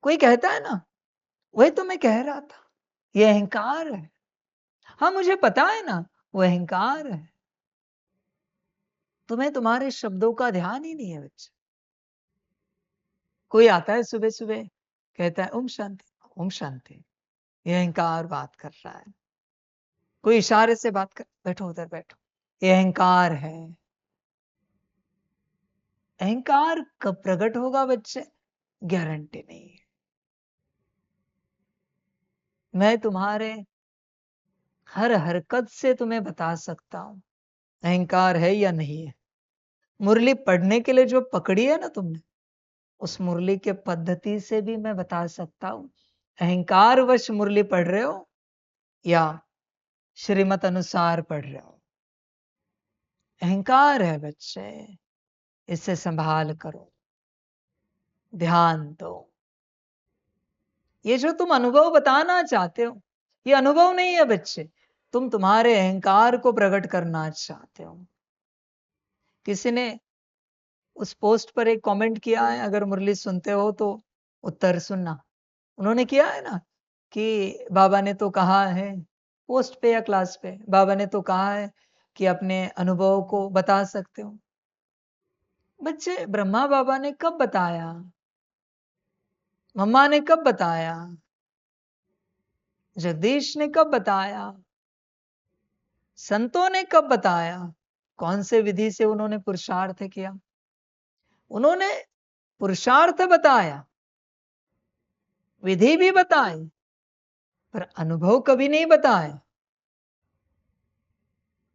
कोई कहता है ना, वही तो मैं कह रहा था, ये अहंकार है। हाँ मुझे पता है ना, वो अहंकार है। तुम्हें तुम्हारे शब्दों का ध्यान ही नहीं है बच्चे। कोई आता है सुबह सुबह, कहता है ओम शांति, ओम शांति, ये अहंकार बात कर रहा है। कोई इशारे से बात कर, बैठो उधर बैठो, ये अहंकार है। अहंकार कब प्रकट होगा बच्चे, गारंटी नहीं है। मैं तुम्हारे हर हरकत से तुम्हें बता सकता हूं अहंकार है या नहीं है। मुरली पढ़ने के लिए जो पकड़ी है ना तुमने, उस मुरली के पद्धति से भी मैं बता सकता हूं अहंकार वश मुरली पढ़ रहे हो या श्रीमत अनुसार पढ़ रहे हो। अहंकार है बच्चे, इसे संभाल करो, ध्यान दो। ये जो तुम अनुभव बताना चाहते हो, ये अनुभव नहीं है बच्चे, तुम तुम्हारे अहंकार को प्रकट करना चाहते हो। किसी ने उस पोस्ट पर एक कमेंट किया है, अगर मुरली सुनते हो तो उत्तर सुनना। उन्होंने किया है ना कि बाबा ने तो कहा है, पोस्ट पे या क्लास पे, बाबा ने तो कहा है कि अपने अनुभव को बता सकते हो। बच्चे ब्रह्मा बाबा ने कब बताया, मम्मा ने कब बताया, जगदीश ने कब बताया, संतों ने कब बताया, कौन से विधि से उन्होंने पुरुषार्थ किया। उन्होंने पुरुषार्थ बताया, विधि भी बताई, पर अनुभव कभी नहीं बताया।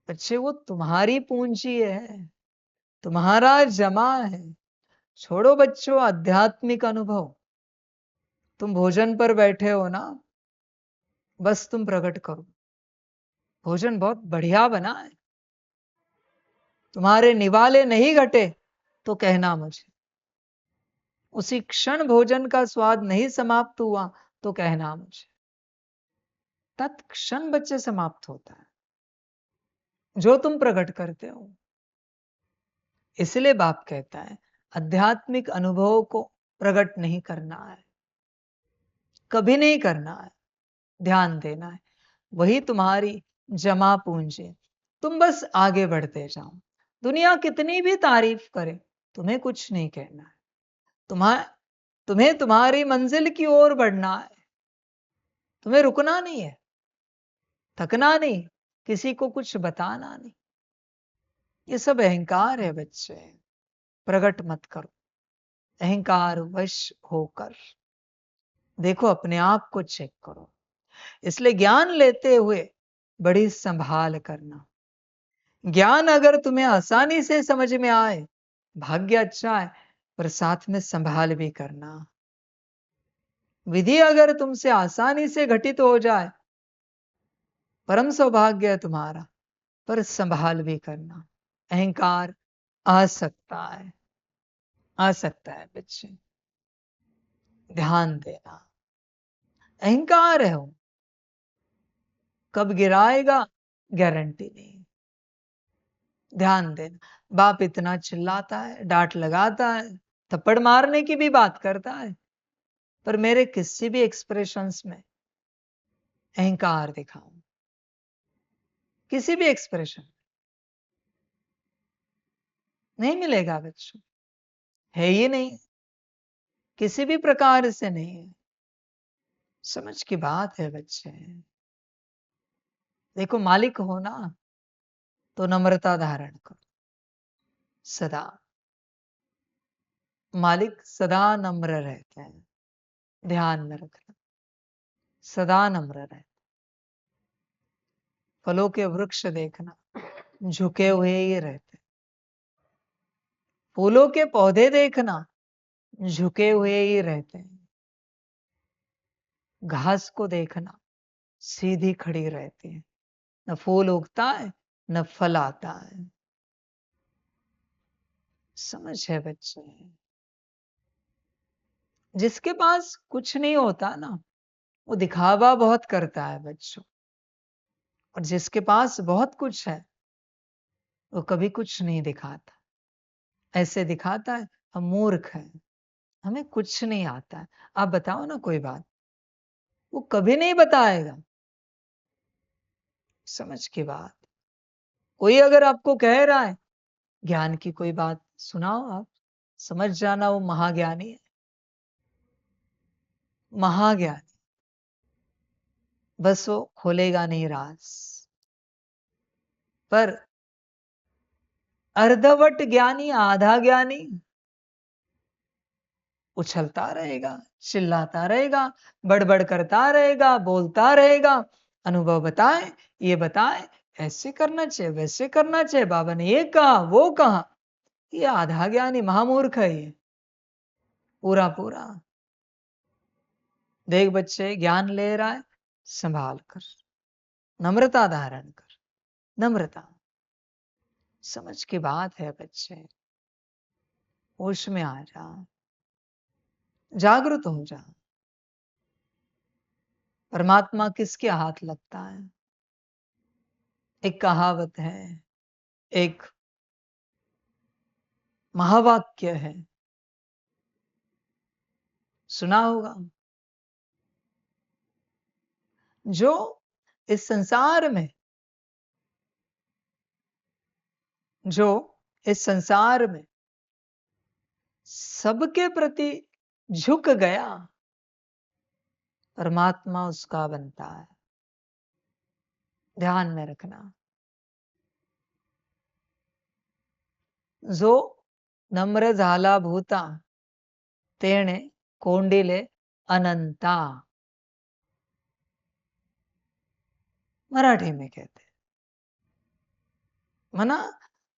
बच्चे वो तुम्हारी पूंजी है, तुम्हारा जमा है। छोड़ो बच्चों आध्यात्मिक अनुभव, तुम भोजन पर बैठे हो ना, बस तुम प्रकट करो, भोजन बहुत बढ़िया बना है, तुम्हारे निवाले नहीं घटे तो कहना मुझे। उसी क्षण भोजन का स्वाद नहीं समाप्त हुआ तो कहना मुझे। तत्क्षण बच्चे समाप्त होता है जो तुम प्रकट करते हो। इसलिए बाप कहता है आध्यात्मिक अनुभव को प्रकट नहीं करना है, कभी नहीं करना है, ध्यान देना है। वही तुम्हारी जमा पूंजी, तुम बस आगे बढ़ते जाओ। दुनिया कितनी भी तारीफ करे, तुम्हें कुछ नहीं कहना है। तुम्हें तुम्हारी मंजिल की ओर बढ़ना है, तुम्हें रुकना नहीं है, थकना नहीं, किसी को कुछ बताना नहीं। ये सब अहंकार है बच्चे, प्रकट मत करो। अहंकार वश होकर देखो, अपने आप को चेक करो। इसलिए ज्ञान लेते हुए बड़ी संभाल करना। ज्ञान अगर तुम्हें आसानी से समझ में आए, भाग्य अच्छा है, पर साथ में संभाल भी करना। विधि अगर तुमसे आसानी से घटित हो जाए, परम सौभाग्य है तुम्हारा, पर संभाल भी करना। अहंकार आ सकता है, आ सकता है बच्चे, ध्यान देना। अहंकार है वो, कब गिराएगा गारंटी नहीं। ध्यान देना, बाप इतना चिल्लाता है, डांट लगाता है, थप्पड़ मारने की भी बात करता है, पर मेरे किसी भी एक्सप्रेशंस में अहंकार दिखाऊं, किसी भी एक्सप्रेशन नहीं मिलेगा बच्चों, है ही नहीं, किसी भी प्रकार से नहीं है। समझ की बात है बच्चे। देखो मालिक हो ना, तो नम्रता धारण करो सदा। मालिक सदा नम्र रहते हैं, ध्यान में रखना, सदा नम्र रहते। फलों के वृक्ष देखना, झुके हुए ही रहते। फूलों के पौधे देखना, झुके हुए ही रहते हैं। घास को देखना, सीधी खड़ी रहती है, न फूल उगता है न फल आता है। समझ है बच्चे। जिसके पास कुछ नहीं होता ना, वो दिखावा बहुत करता है बच्चों, और जिसके पास बहुत कुछ है वो कभी कुछ नहीं दिखाता। ऐसे दिखाता है हम मूर्ख हैं, हमें कुछ नहीं आता है। आप बताओ ना कोई बात, वो कभी नहीं बताएगा। समझ की बात। कोई अगर आपको कह रहा है ज्ञान की कोई बात, सुनाओ आप, समझ जाना वो महाज्ञानी है, महाज्ञानी। बस वो खोलेगा नहीं राज। पर अर्धवट ज्ञानी, आधा ज्ञानी उछलता रहेगा, चिल्लाता रहेगा, बड़बड़ करता रहेगा, बोलता रहेगा, अनुभव बताए, ये बताए, ऐसे करना चाहिए, वैसे करना चाहिए, बाबा ने ये कहा, वो कहा। ये आधा ज्ञानी महामूर्ख है ये, पूरा पूरा। देख बच्चे, ज्ञान ले रहा है, संभाल कर, नम्रता धारण कर, नम्रता। समझ की बात है बच्चे, होश में आ जा, जागृत हो जा। परमात्मा किसके हाथ लगता है? एक कहावत है, एक महावाक्य है, सुना होगा। जो इस संसार में, जो इस संसार में सबके प्रति झुक गया, परमात्मा उसका बनता है। ध्यान में रखना। जो नम्र झाला भूता, तेणे कोंडिले अनंता, मराठी में कहते हैं। मना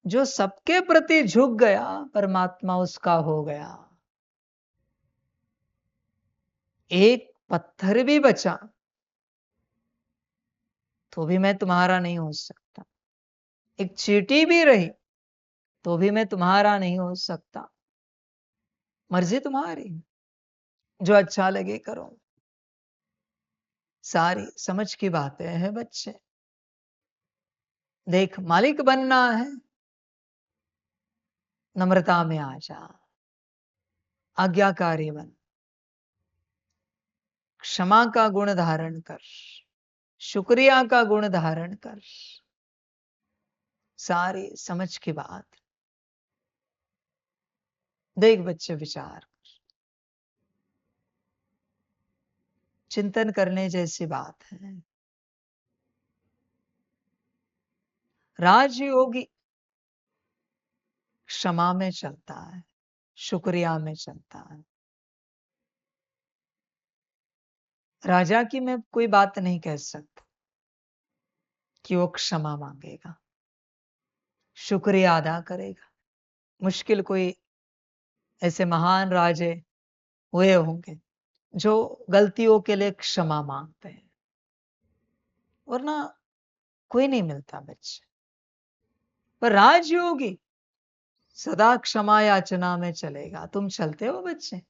जो सबके प्रति झुक गया, परमात्मा उसका हो गया। एक पत्थर भी बचा तो भी मैं तुम्हारा नहीं हो सकता, एक चींटी भी रही तो भी मैं तुम्हारा नहीं हो सकता। मर्जी तुम्हारी, जो अच्छा लगे करो। सारी समझ की बातें हैं बच्चे। देख मालिक बनना है, नम्रता में आ जा, आज्ञाकारी बन, क्षमा का गुण धारण कर, शुक्रिया का गुण धारण कर। सारी समझ की बात। देख बच्चे, विचार चिंतन करने जैसी बात है। राजयोगी क्षमा में चलता है, शुक्रिया में चलता है। राजा की मैं कोई बात नहीं कह सकता कि वो क्षमा मांगेगा, शुक्रिया अदा करेगा। मुश्किल कोई ऐसे महान राजे हुए होंगे जो गलतियों के लिए क्षमा मांगते हैं, वरना कोई नहीं मिलता बच्चे। पर राजयोगी सदा क्षमा याचना में चलेगा। तुम चलते हो बच्चे?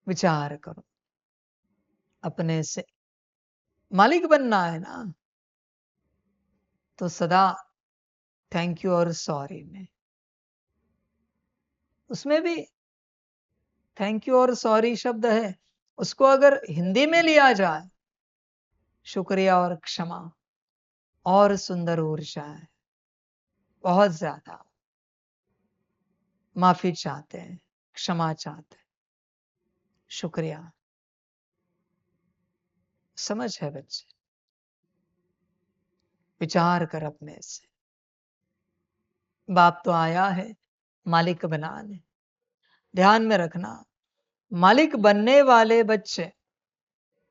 विचार करो। अपने से मालिक बनना है ना, तो सदा थैंक यू और सॉरी में, उसमें भी थैंक यू और सॉरी शब्द है। उसको अगर हिंदी में लिया जाए, शुक्रिया और क्षमा और सुंदर ऊर्जा है, बहुत ज्यादा माफी चाहते हैं, क्षमा चाहते हैं, शुक्रिया। समझ है बच्चे? विचार कर अपने से। बाप तो आया है मालिक बनाने। ध्यान में रखना, मालिक बनने वाले बच्चे,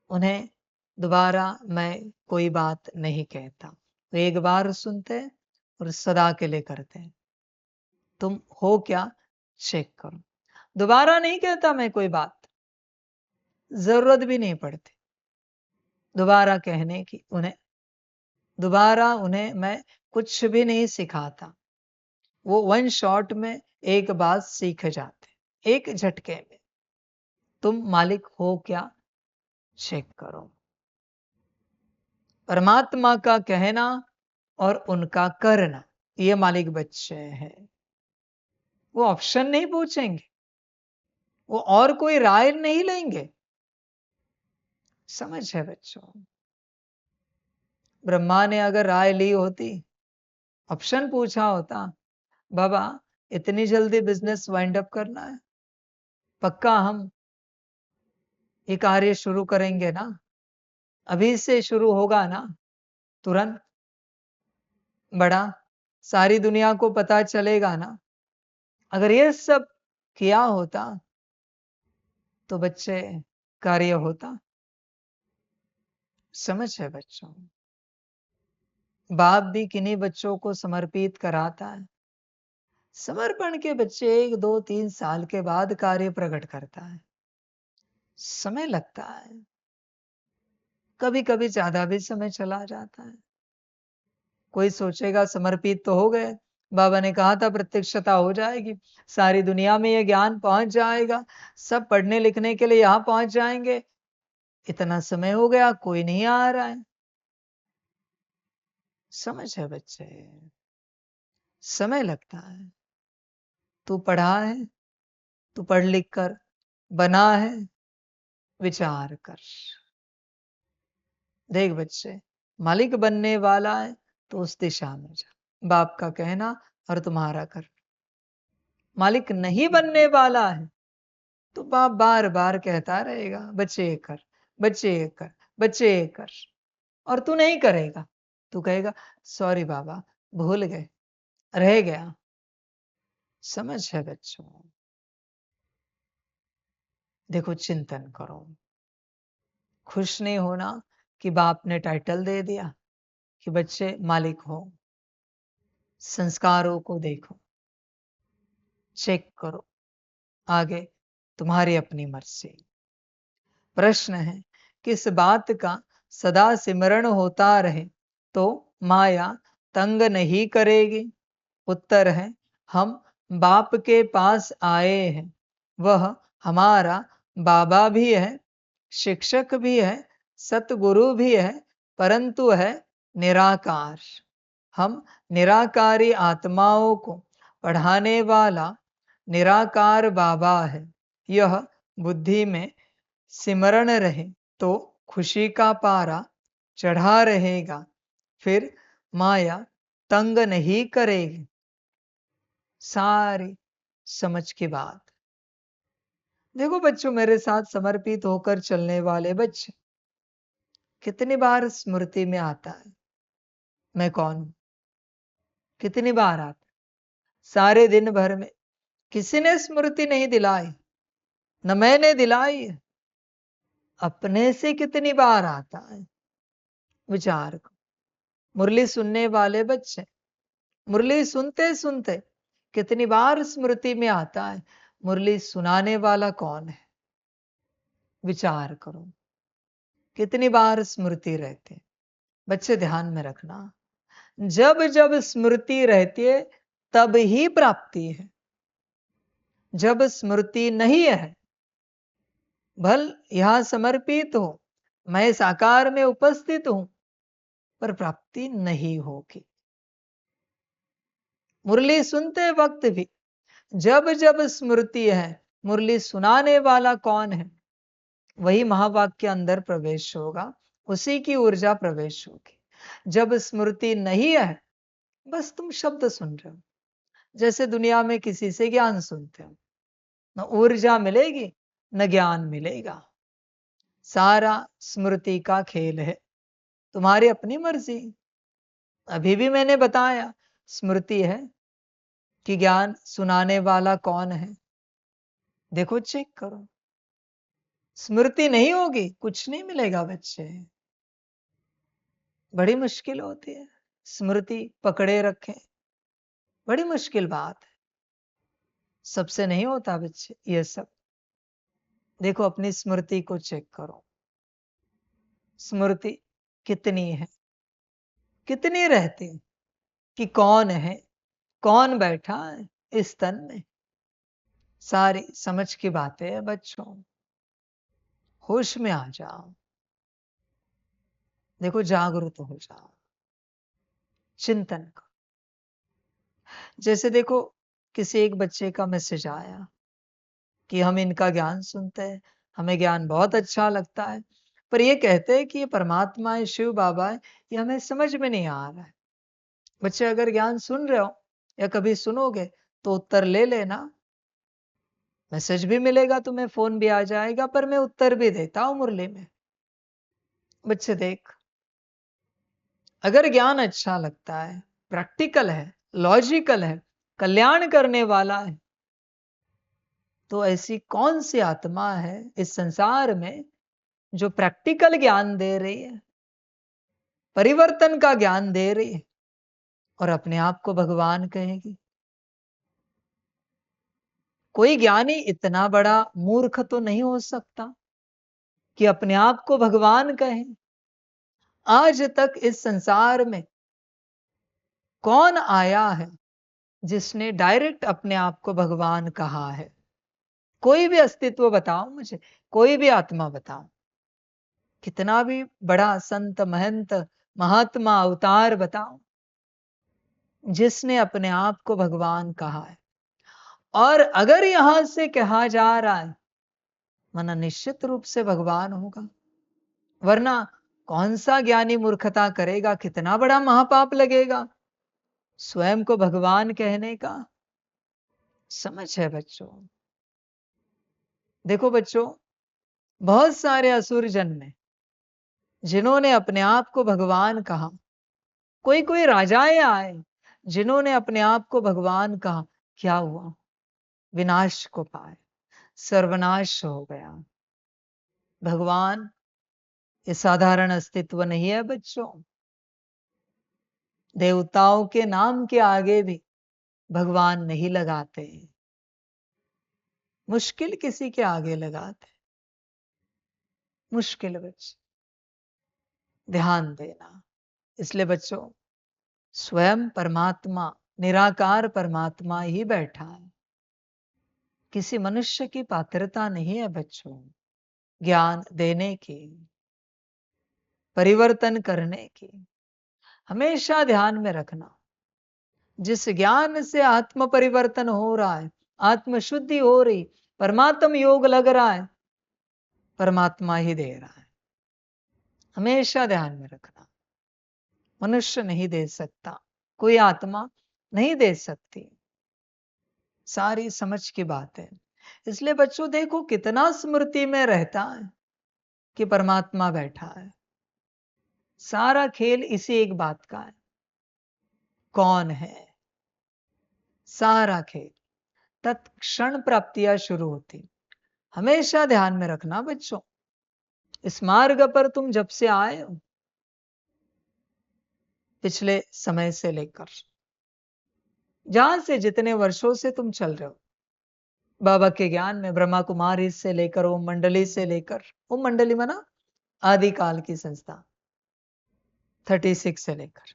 उन्हें दोबारा मैं कोई बात नहीं कहता। वो एक बार सुनते हैं और सदा के लिए करते हैं। तुम हो क्या, चेक करो। दोबारा नहीं कहता मैं कोई बात, जरूरत भी नहीं पड़ती दोबारा कहने की। दोबारा उन्हें मैं कुछ भी नहीं सिखाता। वो वन शॉट में एक बात सीख जाते, एक झटके में। तुम मालिक हो क्या, चेक करो। परमात्मा का कहना और उनका करना, ये मालिक बच्चे हैं। वो ऑप्शन नहीं पूछेंगे, वो और कोई राय नहीं लेंगे। समझ है बच्चों? ब्रह्मा ने अगर राय ली होती, ऑप्शन पूछा होता, बाबा इतनी जल्दी बिजनेस वाइंड अप करना है, पक्का हम ये कार्य शुरू करेंगे ना, अभी से शुरू होगा ना, तुरंत बड़ा सारी दुनिया को पता चलेगा ना। अगर ये सब किया होता तो बच्चे कार्य होता। समझ है बच्चों? बाप भी किन्हीं बच्चों को समर्पित कराता है। समर्पण के बच्चे 1, 2, 3 साल के बाद कार्य प्रकट करता है। समय लगता है, कभी कभी ज्यादा भी समय चला जाता है। कोई सोचेगा समर्पित तो हो गए, बाबा ने कहा था प्रत्यक्षता हो जाएगी, सारी दुनिया में यह ज्ञान पहुंच जाएगा, सब पढ़ने लिखने के लिए यहां पहुंच जाएंगे। इतना समय हो गया, कोई नहीं आ रहा है। समझ है बच्चे? समय लगता है। तू पढ़ा है, तू पढ़ लिख कर बना है, विचार कर। देख बच्चे, मालिक बनने वाला है तो उस दिशा में जा। बाप का कहना और तुम्हारा कर। मालिक नहीं बनने वाला है तो बाप बार बार कहता रहेगा, बच्चे ये कर, बच्चे ये कर, बच्चे ये कर, और तू नहीं करेगा। तू कहेगा सॉरी बाबा, भूल गए, रह गया। समझ है बच्चों? देखो चिंतन करो। खुश नहीं होना कि बाप ने टाइटल दे दिया कि बच्चे मालिक हो। संस्कारों को देखो, चेक करो, आगे तुम्हारी अपनी मर्जी। प्रश्न है, किस बात का सदा सिमरण होता रहे तो माया तंग नहीं करेगी? उत्तर है, हम बाप के पास आए हैं। वह हमारा बाबा भी है, शिक्षक भी है, सतगुरु भी है, परंतु है निराकार। हम निराकारी आत्माओं को पढ़ाने वाला निराकार बाबा है। यह बुद्धि में सिमरण रहे तो खुशी का पारा चढ़ा रहेगा, फिर माया तंग नहीं करेगी। सारी समझ की बात। देखो बच्चों, मेरे साथ समर्पित होकर चलने वाले बच्चे, कितनी बार स्मृति में आता है मैं कौन हूं? कितनी बार आता? सारे दिन भर में किसी ने स्मृति नहीं दिलाई, न मैंने दिलाई। अपने से कितनी बार आता है? विचार को। मुरली सुनने वाले बच्चे, मुरली सुनते सुनते कितनी बार स्मृति में आता है, मुरली सुनाने वाला कौन है? विचार करो, कितनी बार स्मृति रहती है। बच्चे ध्यान में रखना, जब जब स्मृति रहती है तब ही प्राप्ति है। जब स्मृति नहीं है, भल यहां समर्पित हो, मैं साकार में उपस्थित हूं, पर प्राप्ति नहीं होगी। मुरली सुनते वक्त भी जब जब स्मृति है, मुरली सुनाने वाला कौन है, वही महावाक्य के अंदर प्रवेश होगा, उसी की ऊर्जा प्रवेश होगी। जब स्मृति नहीं है, बस तुम शब्द सुन रहे हो, जैसे दुनिया में किसी से ज्ञान सुनते हो, न ऊर्जा मिलेगी न ज्ञान मिलेगा। सारा स्मृति का खेल है, तुम्हारी अपनी मर्जी। अभी भी मैंने बताया स्मृति है कि ज्ञान सुनाने वाला कौन है, देखो चेक करो। स्मृति नहीं होगी कुछ नहीं मिलेगा बच्चे, बड़ी मुश्किल होती है। स्मृति पकड़े रखें, बड़ी मुश्किल बात है, सबसे नहीं होता बच्चे ये सब। देखो अपनी स्मृति को चेक करो, स्मृति कितनी है, कितनी रहती है, कि कौन है, कौन बैठा है इस तन में। सारी समझ की बातें हैं बच्चों, होश में आ जाओ, देखो जागरूक हो जाओ, चिंतन करो। जैसे देखो किसी एक बच्चे का मैसेज आया कि हम इनका ज्ञान सुनते हैं, हमें ज्ञान बहुत अच्छा लगता है, पर ये कहते हैं कि ये परमात्मा है, शिव बाबा है, ये हमें समझ में नहीं आ रहा है। बच्चे अगर ज्ञान सुन रहे हो या कभी सुनोगे तो उत्तर ले लेना, मैसेज भी मिलेगा तुम्हें, फोन भी आ जाएगा, पर मैं उत्तर भी देता हूं मुरली में। बच्चे देख, अगर ज्ञान अच्छा लगता है, प्रैक्टिकल है, लॉजिकल है, कल्याण करने वाला है, तो ऐसी कौन सी आत्मा है इस संसार में जो प्रैक्टिकल ज्ञान दे रही है, परिवर्तन का ज्ञान दे रही है और अपने आप को भगवान कहेगी। कोई ज्ञानी इतना बड़ा मूर्ख तो नहीं हो सकता कि अपने आप को भगवान कहे। आज तक इस संसार में कौन आया है जिसने डायरेक्ट अपने आप को भगवान कहा है? कोई भी अस्तित्व बताओ मुझे, कोई भी आत्मा बताओ, कितना भी बड़ा संत महंत महात्मा अवतार बताओ जिसने अपने आप को भगवान कहा है। और अगर यहां से कहा जा रहा है, मना निश्चित रूप से भगवान होगा, वरना कौन सा ज्ञानी मूर्खता करेगा, कितना बड़ा महापाप लगेगा स्वयं को भगवान कहने का। समझ है बच्चों? देखो बच्चों, बहुत सारे असुर जन्मे जिन्होंने अपने आप को भगवान कहा, कोई कोई राजाएं आए जिन्होंने अपने आप को भगवान कहा, क्या हुआ? विनाश को पाए, सर्वनाश हो गया। भगवान ये साधारण अस्तित्व नहीं है बच्चों। देवताओं के नाम के आगे भी भगवान नहीं लगाते, मुश्किल किसी के आगे लगाते, मुश्किल बच्चे, ध्यान देना। इसलिए बच्चों, स्वयं परमात्मा, निराकार परमात्मा ही बैठा है, किसी मनुष्य की पात्रता नहीं है बच्चों ज्ञान देने की, परिवर्तन करने की। हमेशा ध्यान में रखना, जिस ज्ञान से आत्म परिवर्तन हो रहा है, आत्म शुद्धि हो रही, परमात्म योग लग रहा है, परमात्मा ही दे रहा है। हमेशा ध्यान में रखना, मनुष्य नहीं दे सकता, कोई आत्मा नहीं दे सकती। सारी समझ की बात है। इसलिए बच्चों देखो कितना स्मृति में रहता है कि परमात्मा बैठा है। सारा खेल इसी एक बात का है, कौन है? सारा खेल तत्क्षण प्राप्तियां शुरू होती। हमेशा ध्यान में रखना बच्चों, इस मार्ग पर तुम जब से आए हो, पिछले समय से लेकर जहां से जितने वर्षों से तुम चल रहे हो, बाबा के ज्ञान में ब्रह्मा कुमारी से लेकर ओम मंडली से लेकर, ओम मंडली माना आदिकाल की संस्था 36 से लेकर,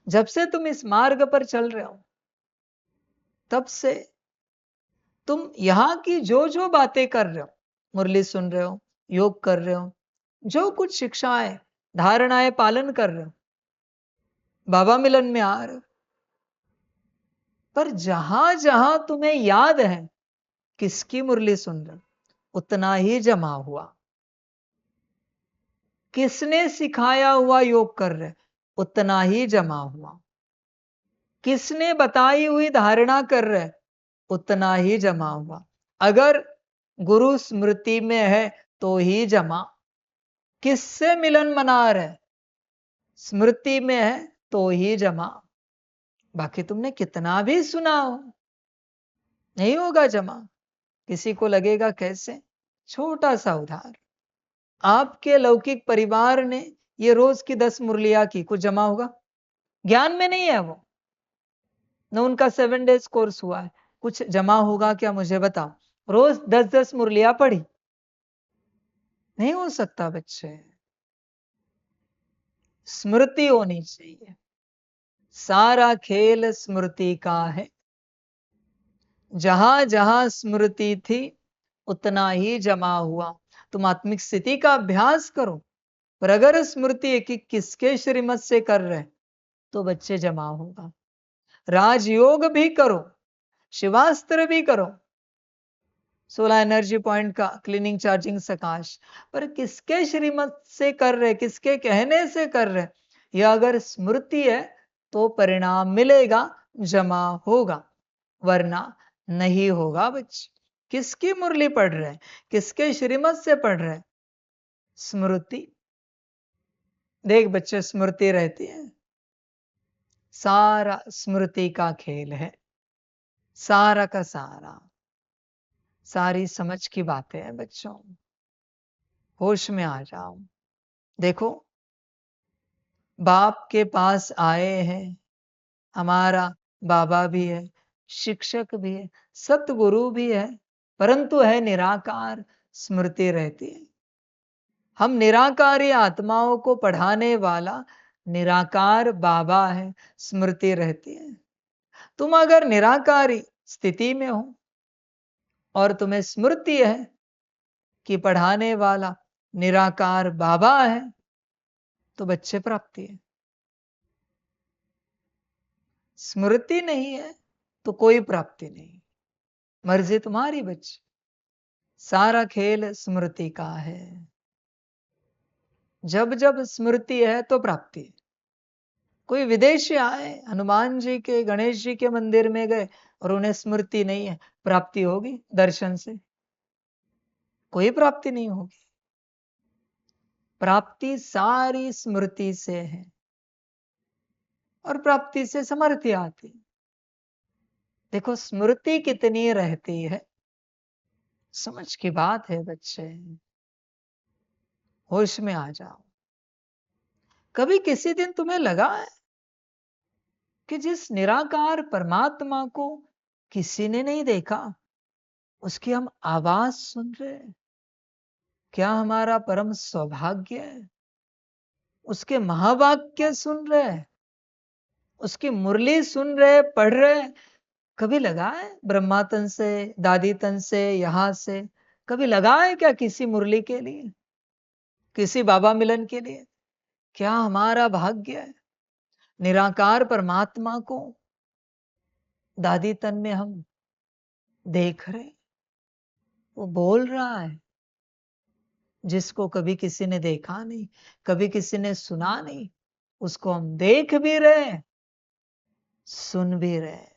जब से तुम इस मार्ग पर चल रहे हो, तब से तुम यहां की जो जो बातें कर रहे हो, मुरली सुन रहे हो, योग कर रहे हो, जो कुछ शिक्षाएं धारणाएं पालन कर रहे हो, बाबा मिलन में आ रहे हो, पर जहां जहां तुम्हें याद है किसकी मुरली सुन रहे, उतना ही जमा हुआ। किसने सिखाया हुआ योग कर रहे, उतना ही जमा हुआ। किसने बताई हुई धारणा कर रहे, उतना ही जमा हुआ। अगर गुरु स्मृति में है तो ही जमा। किससे मिलन मना रहे, स्मृति में है तो ही जमा। बाकी तुमने कितना भी सुना हो, नहीं होगा जमा। किसी को लगेगा कैसे, छोटा सा उदाहरण, आपके लौकिक परिवार ने ये रोज की 10 मुरलियां की, कुछ जमा होगा? ज्ञान में नहीं है वो, न उनका 7 डेज कोर्स हुआ है, कुछ जमा होगा क्या मुझे बताओ? रोज 10-10 मुरलियां पढ़ी, नहीं हो सकता बच्चे। स्मृति होनी चाहिए, सारा खेल स्मृति का है। जहां जहां स्मृति थी उतना ही जमा हुआ। तुम आत्मिक स्थिति का अभ्यास करो, पर अगर स्मृति है कि किसके श्रीमत से कर रहे तो बच्चे जमा होगा। राजयोग भी करो, शिवास्त्र भी करो, 16 एनर्जी पॉइंट का क्लीनिंग चार्जिंग सकाश, पर किसके श्रीमत से कर रहे, किसके कहने से कर रहे, यह अगर स्मृति है तो परिणाम मिलेगा, जमा होगा, वरना नहीं होगा। बच्चे किसकी मुरली पढ़ रहे, किसके श्रीमत से पढ़ रहे, स्मृति। देख बच्चे, स्मृति रहती है, सारा स्मृति का खेल है, सारा का सारा, सारी समझ की बातें हैं बच्चों। होश में आ जाओ। देखो, बाप के पास आए हैं, हमारा बाबा भी है, शिक्षक भी है, सतगुरु भी है, परंतु है निराकार, स्मृति रहती है। हम निराकारी आत्माओं को पढ़ाने वाला निराकार बाबा है, स्मृति रहती है। तुम अगर निराकारी स्थिति में हो और तुम्हें स्मृति है कि पढ़ाने वाला निराकार बाबा है, तो बच्चे प्राप्ति है। स्मृति नहीं है तो कोई प्राप्ति नहीं, मर्जी तुम्हारी बच्चे। सारा खेल स्मृति का है। जब जब स्मृति है तो प्राप्ति है। कोई विदेशी आए, हनुमान जी के, गणेश जी के मंदिर में गए और उन्हें स्मृति नहीं है, प्राप्ति होगी दर्शन से? कोई प्राप्ति नहीं होगी। प्राप्ति सारी स्मृति से है और प्राप्ति से समर्थी आती। देखो स्मृति कितनी रहती है, समझ की बात है बच्चे। होश में आ जाओ। कभी किसी दिन तुम्हें लगा है कि जिस निराकार परमात्मा को किसी ने नहीं देखा, उसकी हम आवाज सुन रहे हैं? क्या हमारा परम सौभाग्य है? उसके महावाक्य सुन रहे, उसकी मुरली सुन रहे, पढ़ रहे। कभी लगा है ब्रह्मा तन से, दादी तन से, यहां से कभी लगा है क्या किसी मुरली के लिए, किसी बाबा मिलन के लिए? क्या हमारा भाग्य है, निराकार परमात्मा को दादी तन में हम देख रहे, वो बोल रहा है, जिसको कभी किसी ने देखा नहीं, कभी किसी ने सुना नहीं, उसको हम देख भी रहे, सुन भी रहे।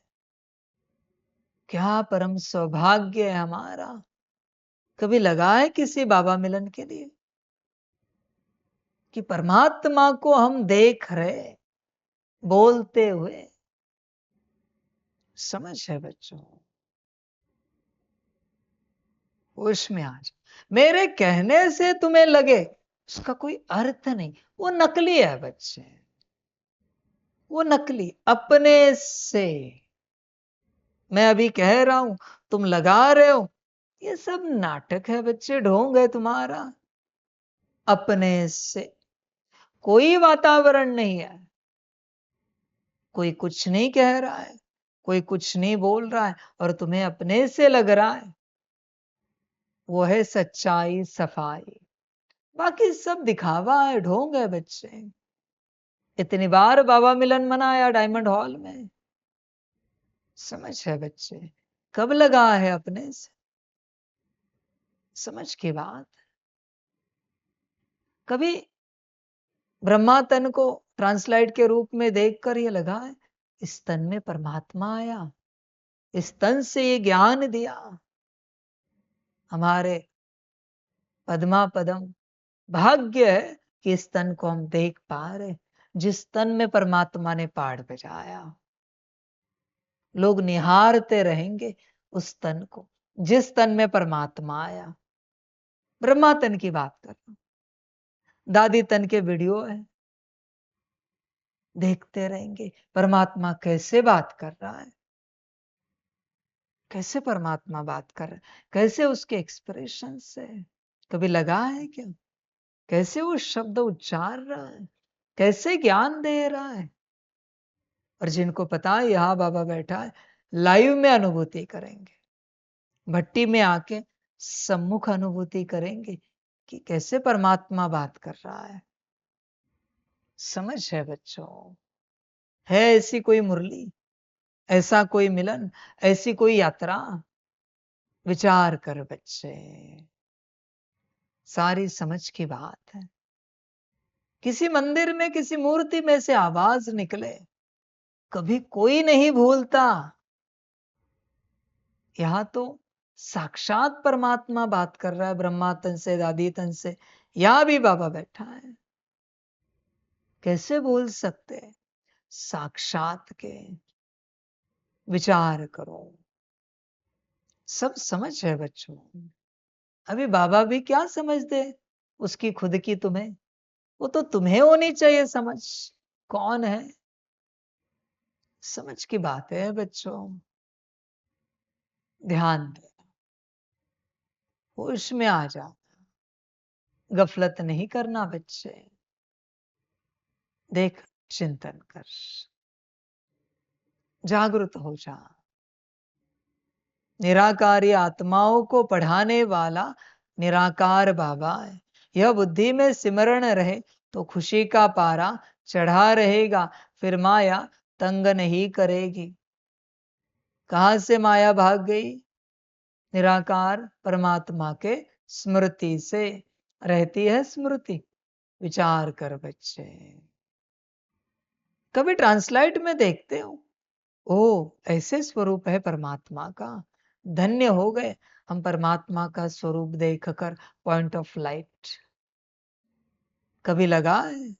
क्या परम सौभाग्य है हमारा। कभी लगा है किसी बाबा मिलन के लिए कि परमात्मा को हम देख रहे, बोलते हुए? समझ है बच्चों? होश में आ जाओ। मेरे कहने से तुम्हें लगे उसका कोई अर्थ नहीं, वो नकली है बच्चे, वो नकली। अपने से मैं अभी कह रहा हूं, तुम लगा रहे हो, ये सब नाटक है बच्चे, ढोंग है तुम्हारा। अपने से कोई वातावरण नहीं है, कोई कुछ नहीं कह रहा है, कोई कुछ नहीं बोल रहा है, और तुम्हें अपने से लग रहा है। वो है सच्चाई, सफाई। बाकी सब दिखावा है, ढोंग है बच्चे। इतनी बार बाबा मिलन मनाया डायमंड हॉल में, समझ है बच्चे? कब लगा है अपने से? समझ की बात। कभी ब्रह्मा तन को ट्रांसलाइट के रूप में देखकर ये लगा है इस तन में परमात्मा आया, इस तन से ये ज्ञान दिया। हमारे पद्मा पदम भाग्य है कि इस तन को हम देख पा रहे, जिस तन में परमात्मा ने पाठ बजाया। लोग निहारते रहेंगे उस तन को जिस तन में परमात्मा आया। ब्रह्मा तन की बात कर रहा हूं, दादी तन के वीडियो है, देखते रहेंगे परमात्मा कैसे बात कर रहा है, कैसे परमात्मा बात कर रहा है, कैसे उसके एक्सप्रेशन से। कभी लगा है क्या कैसे वो शब्द उच्चार रहा है, कैसे ज्ञान दे रहा है। और जिनको पता है यहां बाबा बैठा है, लाइव में अनुभूति करेंगे, भट्टी में आके सम्मुख अनुभूति करेंगे कि कैसे परमात्मा बात कर रहा है। समझ है बच्चों? है ऐसी कोई मुरली, ऐसा कोई मिलन, ऐसी कोई यात्रा? विचार कर बच्चे, सारी समझ की बात है। किसी मंदिर में किसी मूर्ति में से आवाज निकले, कभी कोई नहीं भूलता। यहां तो साक्षात परमात्मा बात कर रहा है, ब्रह्मा तन से, दादी तन से, यहां भी बाबा बैठा है। कैसे भूल सकते? साक्षात के विचार करो। सब समझ है बच्चों। अभी बाबा भी क्या समझ दे उसकी खुद की तुम्हें, वो तो तुम्हें होनी चाहिए समझ। कौन है? समझ की बात है बच्चों। ध्यान दे, होश में आ जा, गफलत नहीं करना बच्चे। देख, चिंतन कर, जागृत हो जा। निराकारी आत्माओं को पढ़ाने वाला निराकार बाबा है। यह बुद्धि में सिमरण रहे तो खुशी का पारा चढ़ा रहेगा, फिर माया तंग नहीं करेगी। कहां से माया भाग गई? निराकार परमात्मा के स्मृति से रहती है स्मृति। विचार कर बच्चे। कभी ट्रांसलाइट में देखते हो, ओ ऐसे स्वरूप है परमात्मा का, धन्य हो गए हम परमात्मा का स्वरूप देखकर। पॉइंट ऑफ लाइट कभी लगा है?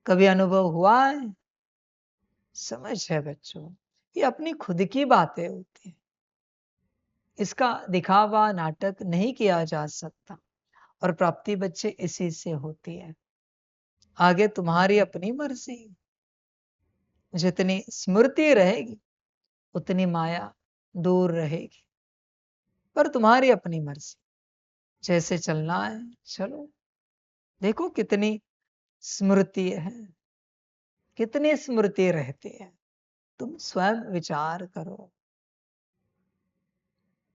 कभी अनुभव हुआ है? समझ है बच्चों, ये अपनी खुद की बातें होती है, इसका दिखावा नाटक नहीं किया जा सकता। और प्राप्ति बच्चे इसी से होती है। आगे तुम्हारी अपनी मर्जी, जितनी स्मृति रहेगी उतनी माया दूर रहेगी। पर तुम्हारी अपनी मर्जी, जैसे चलना है चलो। देखो कितनी स्मृति है, कितनी स्मृति रहती है, तुम स्वयं विचार करो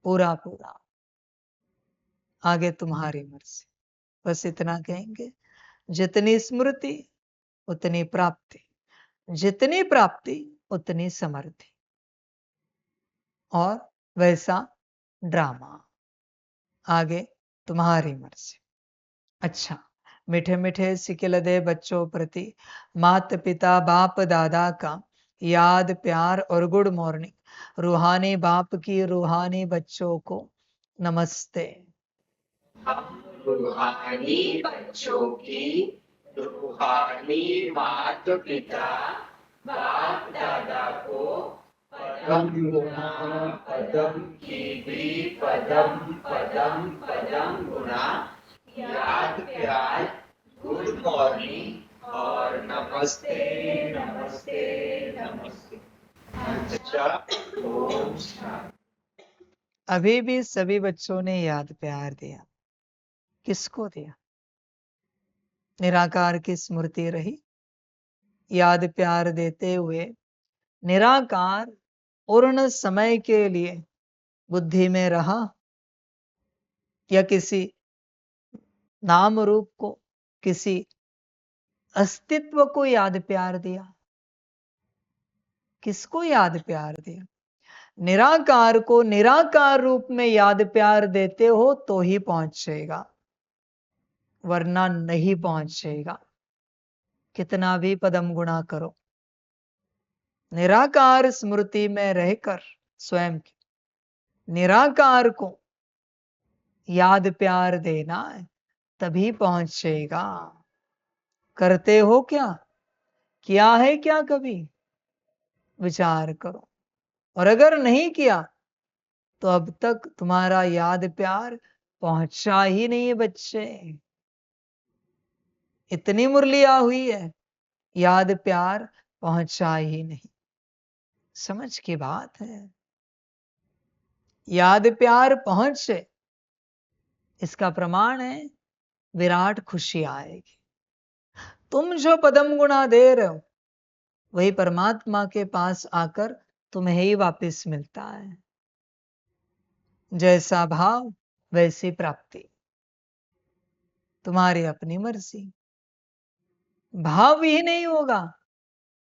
पूरा पूरा। आगे तुम्हारी मर्जी। बस इतना कहेंगे, जितनी स्मृति उतनी प्राप्ति, जितनी प्राप्ति उतनी समृद्धि। और वैसा ड्रामा। आगे तुम्हारी मर्जी। अच्छा, मीठे मीठे सिकिल दे बच्चों प्रति माता पिता बाप दादा का याद प्यार और गुड मॉर्निंग। रूहानी बाप की रूहानी बच्चों को नमस्ते। रूहानी बच्चों की रूहानी माता पिता बाप दादा को पदम गुना पदम की भी पदम पदम पदम गुना याद प्यार गुड मॉर्निंग और नमस्ते नमस्ते नमस्ते। अच्छा, ओम शांति। अभी भी सभी बच्चों ने याद प्यार दिया। किसको दिया? निराकार की स्मृति रही, याद प्यार देते हुए निराकार पूर्ण समय के लिए बुद्धि में रहा, या किसी नाम रूप को, किसी अस्तित्व को याद प्यार दिया? किसको याद प्यार दिया? निराकार को निराकार रूप में याद प्यार देते हो तो ही पहुंचेगा, वरना नहीं पहुंचेगा, कितना भी पदम गुणा करो। निराकार स्मृति में रहकर स्वयं की निराकार को याद प्यार देना है, तभी पहुंचेगा। करते हो क्या? किया है क्या कभी? विचार करो। और अगर नहीं किया तो अब तक तुम्हारा याद प्यार पहुंचा ही नहीं है बच्चे। इतनी मुरलिया हुई है, याद प्यार पहुंचा ही नहीं। समझ की बात है। याद प्यार पहुंचे, इसका प्रमाण है विराट खुशी आएगी। तुम जो पदम गुणा दे रहे हो वही परमात्मा के पास आकर तुम्हें ही वापस मिलता है। जैसा भाव वैसी प्राप्ति, तुम्हारी अपनी मर्जी। भाव ही नहीं होगा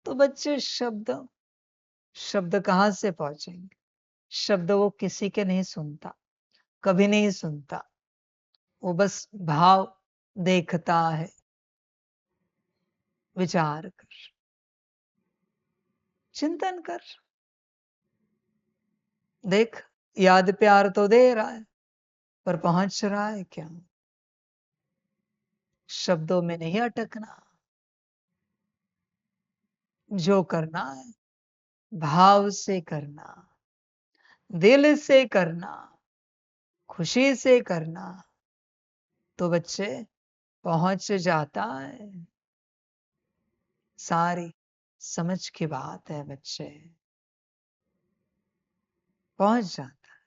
तो बच्चे शब्द कहां से पहुंचेंगे? शब्द वो किसी के नहीं सुनता, कभी नहीं सुनता। वो बस भाव देखता है। विचार कर, चिंतन कर, देख, याद प्यार तो दे रहा है पर पहुंच रहा है क्या? शब्दों में नहीं अटकना। जो करना है भाव से करना, दिल से करना, खुशी से करना, तो बच्चे पहुंच जाता है। सारी समझ की बात है बच्चे, पहुंच जाता है।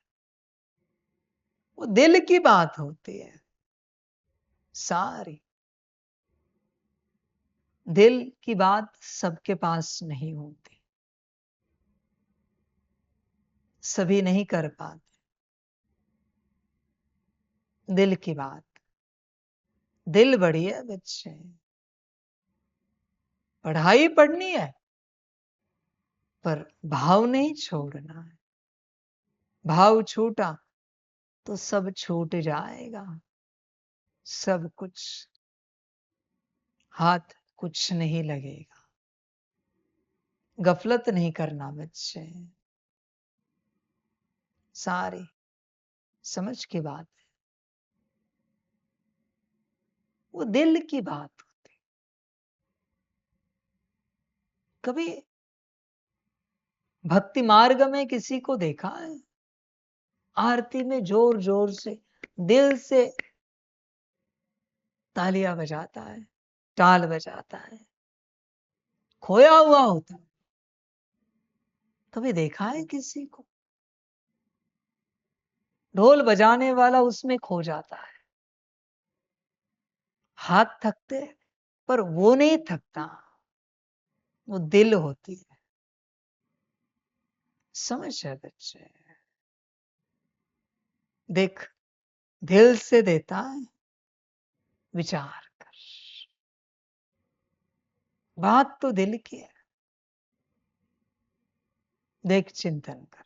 वो दिल की बात होती है सारी। दिल की बात सबके पास नहीं होती, सभी नहीं कर पाते दिल की बात। दिल बड़ी है बच्चे, पढ़ाई पढ़नी है पर भाव नहीं छोड़ना है। भाव छूटा तो सब छूट जाएगा, सब कुछ, हाथ कुछ नहीं लगेगा। गफलत नहीं करना बच्चे, सारी समझ की बात है। वो दिल की बात होती। कभी भक्ति मार्ग में किसी को देखा है आरती में जोर जोर से दिल से तालियां बजाता है, ताल बजाता है, खोया हुआ होता है? कभी देखा है किसी को? ढोल बजाने वाला उसमें खो जाता है, हाथ थकते पर वो नहीं थकता, वो दिल होती है। समझ है बच्चे? देख, दिल से देता है, विचार कर। बात तो दिल की है, देख, चिंतन कर।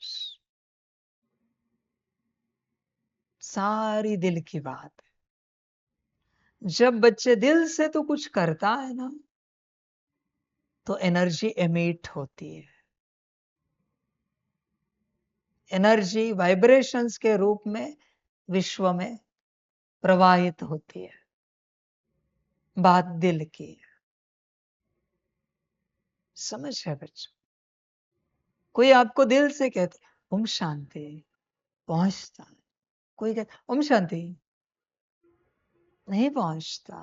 सारी दिल की बात है। जब बच्चे दिल से तो कुछ करता है ना, तो एनर्जी एमिट होती है। एनर्जी वाइब्रेशंस के रूप में विश्व में प्रवाहित होती है। बात दिल की है। समझ है बच्चों? कोई आपको दिल से कहते ओम शांति, पहुंचता है। कोई कहते ओम शांति, नहीं पहुंचता।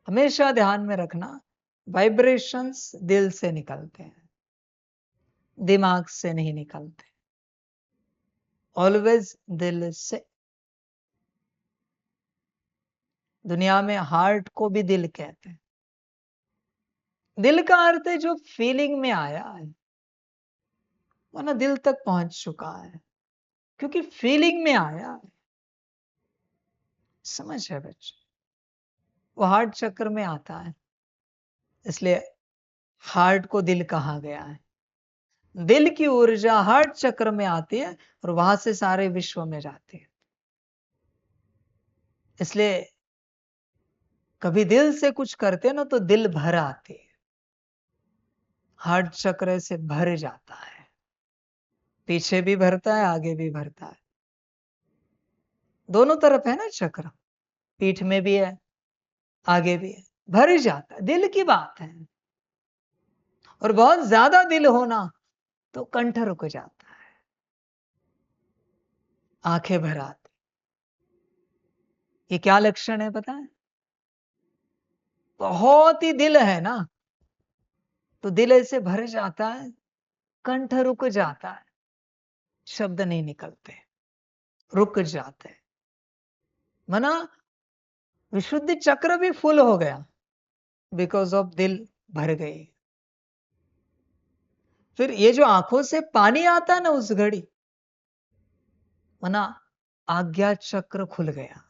हमेशा ध्यान में रखना, वाइब्रेशंस दिल से निकलते हैं, दिमाग से नहीं निकलते। ऑलवेज दिल से। दुनिया में हार्ट को भी दिल कहते हैं। दिल का अर्थ है जो फीलिंग में आया है, वो ना दिल तक पहुंच चुका है, क्योंकि फीलिंग में आया है। समझ है बच्चे? वो हार्ट चक्र में आता है, इसलिए हार्ट को दिल कहा गया है। दिल की ऊर्जा हार्ट चक्र में आती है और वहां से सारे विश्व में जाती है। इसलिए कभी दिल से कुछ करते ना तो दिल भर आती है, हार्ट चक्र से भर जाता है, पीछे भी भरता है आगे भी भरता है, दोनों तरफ है ना चक्र, पीठ में भी है आगे भी है, भर जाता है। दिल की बात है। और बहुत ज्यादा दिल होना तो कंठ रुक जाता है, आंखें भर आती। ये क्या लक्षण है पता है? बहुत ही दिल है ना तो दिल ऐसे भर जाता है, कंठ रुक जाता है, शब्द नहीं निकलते, रुक जाते हैं। मना विशुद्धि चक्र भी फुल हो गया बिकॉज ऑफ दिल भर गई। फिर ये जो आंखों से पानी आता ना उस घड़ी, मना आज्ञा चक्र खुल गया।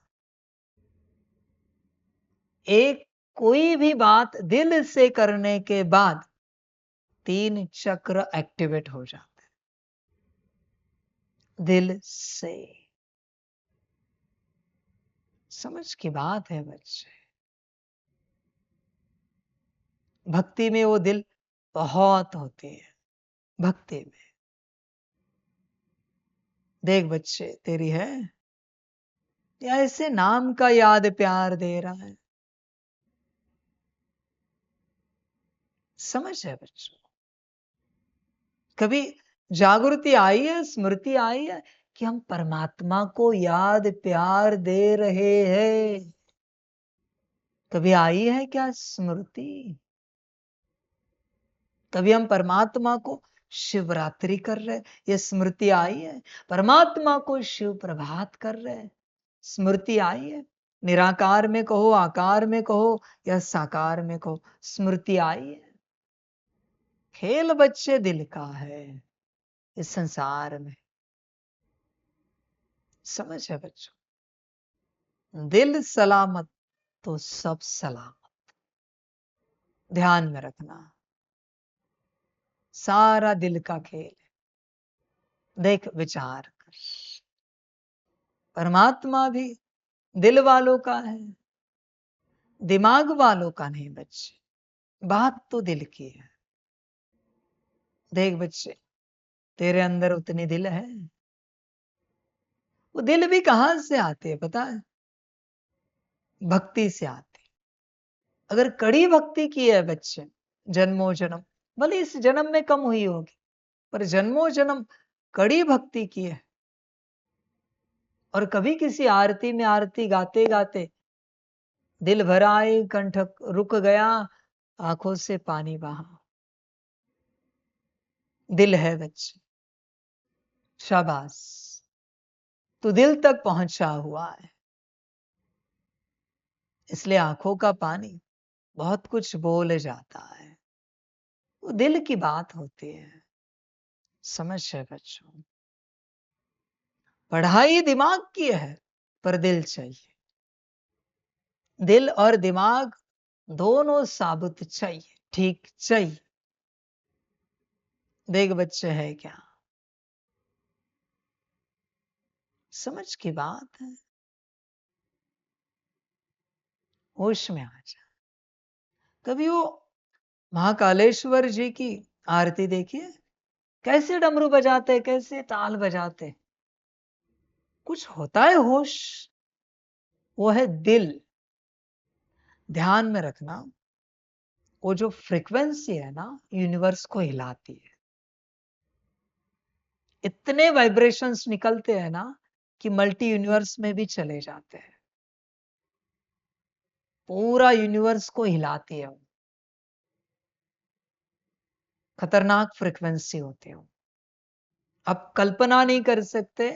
एक कोई भी बात दिल से करने के बाद 3 चक्र एक्टिवेट हो जाते हैं दिल से। समझ की बात है बच्चे। भक्ति में वो दिल बहुत होती है। भक्ति में देख बच्चे तेरी है या ऐसे नाम का याद प्यार दे रहा है। समझ है बच्चों, कभी जागृति आई है, स्मृति आई है कि हम परमात्मा को याद प्यार दे रहे हैं? कभी आई है क्या स्मृति? कभी हम परमात्मा को शिवरात्रि कर रहे, ये स्मृति आई है? परमात्मा को शिव प्रभात कर रहे, स्मृति आई है? निराकार में कहो, आकार में कहो या साकार में कहो, स्मृति आई है। खेल बच्चे दिल का है इस संसार में। समझ है बच्चों, दिल सलामत तो सब सलामत। ध्यान में रखना, सारा दिल का खेल है। देख विचार कर, परमात्मा भी दिल वालों का है, दिमाग वालों का नहीं बच्चे। बात तो दिल की है। देख बच्चे तेरे अंदर उतनी दिल है, वो दिल भी कहां से आती है पता है? भक्ति से आती है। अगर कड़ी भक्ति की है बच्चे, जन्मों जन्म, भले इस जन्म में कम हुई होगी पर जन्मों जन्म कड़ी भक्ति की है, और कभी किसी आरती में आरती गाते गाते दिल भर आए, कंठ रुक गया, आंखों से पानी बहा, दिल है बच्चे, शाबाश, तू दिल तक पहुंचा हुआ है। इसलिए आंखों का पानी बहुत कुछ बोल जाता है, वो दिल की बात होती है। समझ है बच्चों, पढ़ाई दिमाग की है पर दिल चाहिए। दिल और दिमाग दोनों साबुत चाहिए, ठीक चाहिए। देख बच्चे है क्या, समझ की बात है। होश में आ जा। कभी वो महाकालेश्वर जी की आरती देखिए, कैसे डमरू बजाते, कैसे ताल बजाते, कुछ होता है होश, वो है दिल। ध्यान में रखना, वो जो फ्रीक्वेंसी है ना यूनिवर्स को हिलाती है। इतने वाइब्रेशंस निकलते हैं ना कि मल्टी यूनिवर्स में भी चले जाते हैं, पूरा यूनिवर्स को हिलाती है। खतरनाक फ्रीक्वेंसी होती है। आप कल्पना नहीं कर सकते।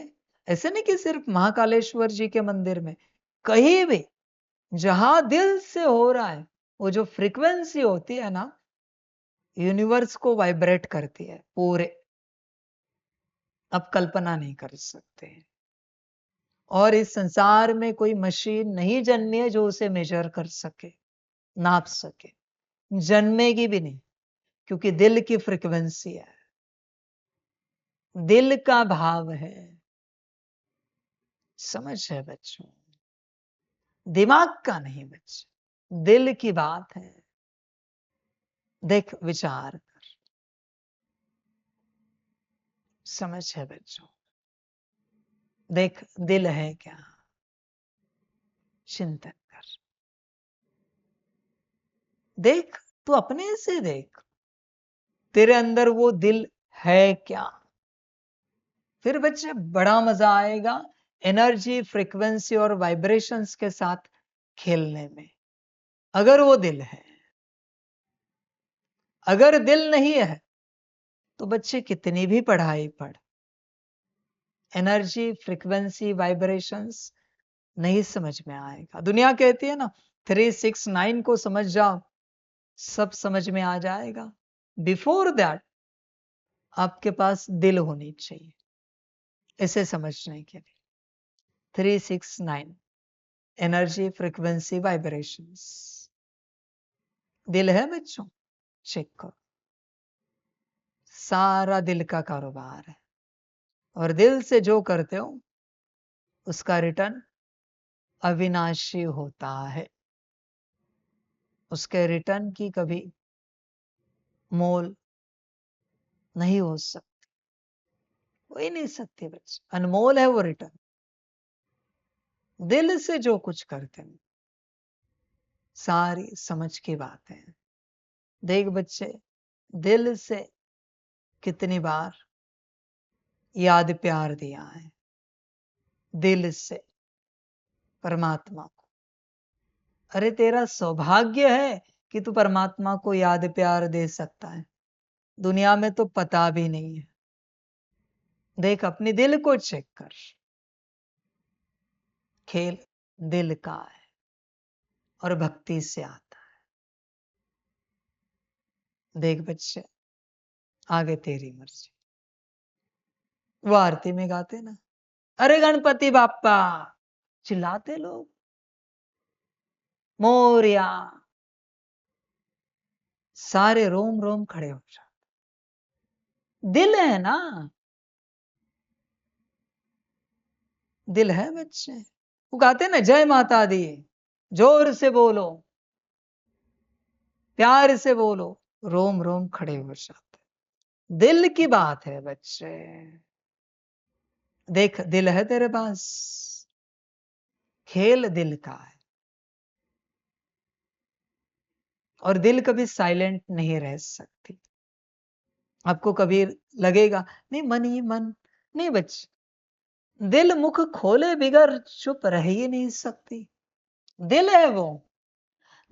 ऐसे नहीं कि सिर्फ महाकालेश्वर जी के मंदिर में, कहीं भी जहां दिल से हो रहा है, वो जो फ्रीक्वेंसी होती है ना यूनिवर्स को वाइब्रेट करती है पूरे। आप कल्पना नहीं कर सकते। और इस संसार में कोई मशीन नहीं जन्मी है जो उसे मेजर कर सके, नाप सके, जन्मेगी भी नहीं, क्योंकि दिल की फ्रीक्वेंसी है। दिल का भाव है। समझ है बच्चों, दिमाग का नहीं बच्चे, दिल की बात है। देख विचार कर। समझ है बच्चों, देख दिल है क्या, चिंतन कर। देख, तू अपने से देख, तेरे अंदर वो दिल है क्या। फिर बच्चे बड़ा मजा आएगा एनर्जी, फ्रीक्वेंसी और वाइब्रेशंस के साथ खेलने में। अगर वो दिल है, अगर दिल नहीं है तो बच्चे कितनी भी पढ़ाई पढ़, एनर्जी, फ्रीक्वेंसी, वाइब्रेशंस नहीं समझ में आएगा। दुनिया कहती है ना 369 को समझ जाओ, सब समझ में आ जाएगा। बिफोर दैट आपके पास दिल होनी चाहिए इसे समझने के लिए। 369 एनर्जी, फ्रीक्वेंसी, वाइब्रेशंस। दिल है बच्चों, चेक करो, सारा दिल का कारोबार है। और दिल से जो करते हो उसका रिटर्न अविनाशी होता है। उसके रिटर्न की कभी मोल नहीं हो सकती, हो ही नहीं सकती बच्चे, अनमोल है वो रिटर्न। दिल से जो कुछ करते हैं सारी समझ की बातें हैं। देख बच्चे, दिल से कितनी बार याद प्यार दिया है, दिल से परमात्मा को। अरे तेरा सौभाग्य है कि तू परमात्मा को याद प्यार दे सकता है, दुनिया में तो पता भी नहीं है। देख अपने दिल को चेक कर, खेल दिल का है और भक्ति से आता है। देख बच्चे, आगे तेरी मर्जी। वो आरती में गाते ना, अरे गणपति बाप्पा, चिल्लाते लोग, मोरिया, सारे रोम रोम खड़े हो जाते। दिल है ना, दिल है बच्चे। वो गाते ना जय माता दी, जोर से बोलो, प्यार से बोलो, रोम रोम खड़े हो जाते। दिल की बात है बच्चे। देख दिल है तेरे पास, खेल दिल का है। और दिल कभी साइलेंट नहीं रह सकती। आपको कभी लगेगा नहीं मन ही मन, नहीं बच्चे, दिल मुख खोले बिगर चुप रह ही नहीं सकती। दिल है वो,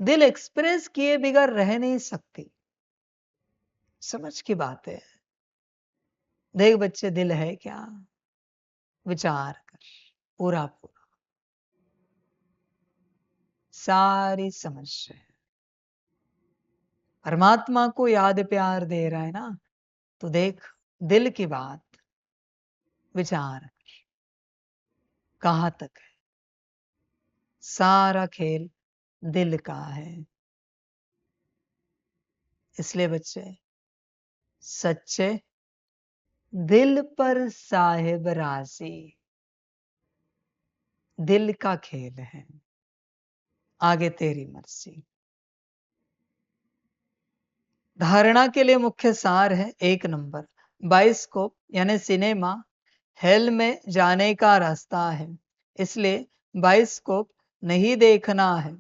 दिल एक्सप्रेस किए बिगर रह नहीं सकती। समझ की बात है। देख बच्चे, दिल है क्या, विचार कर, पूरा पूरा सारी समझ है। परमात्मा को याद प्यार दे रहा है ना, तो देख दिल की बात, विचार कर, कहां तक है। सारा खेल दिल का है। इसलिए बच्चे सच्चे दिल पर साहेब राजी, दिल का खेल है। आगे तेरी मर्जी। धारणा के लिए मुख्य सार है 1 नंबर, बाइस्कोप यानी सिनेमा हेल में जाने का रास्ता है। इसलिए बाइस्कोप नहीं देखना है,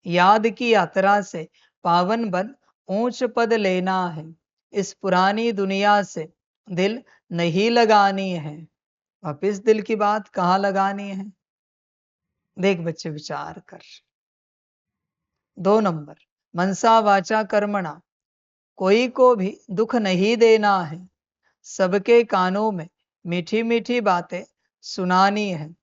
याद की यात्रा से पावन बन ऊंच पद लेना है। इस पुरानी दुनिया से दिल नहीं लगानी है। वापिस दिल की बात कहाँ लगानी है। देख बच्चे विचार कर। 2 नंबर, मनसा वाचा कर्मणा, कोई को भी दुख नहीं देना है। सबके कानों में मीठी मीठी बातें सुनानी है।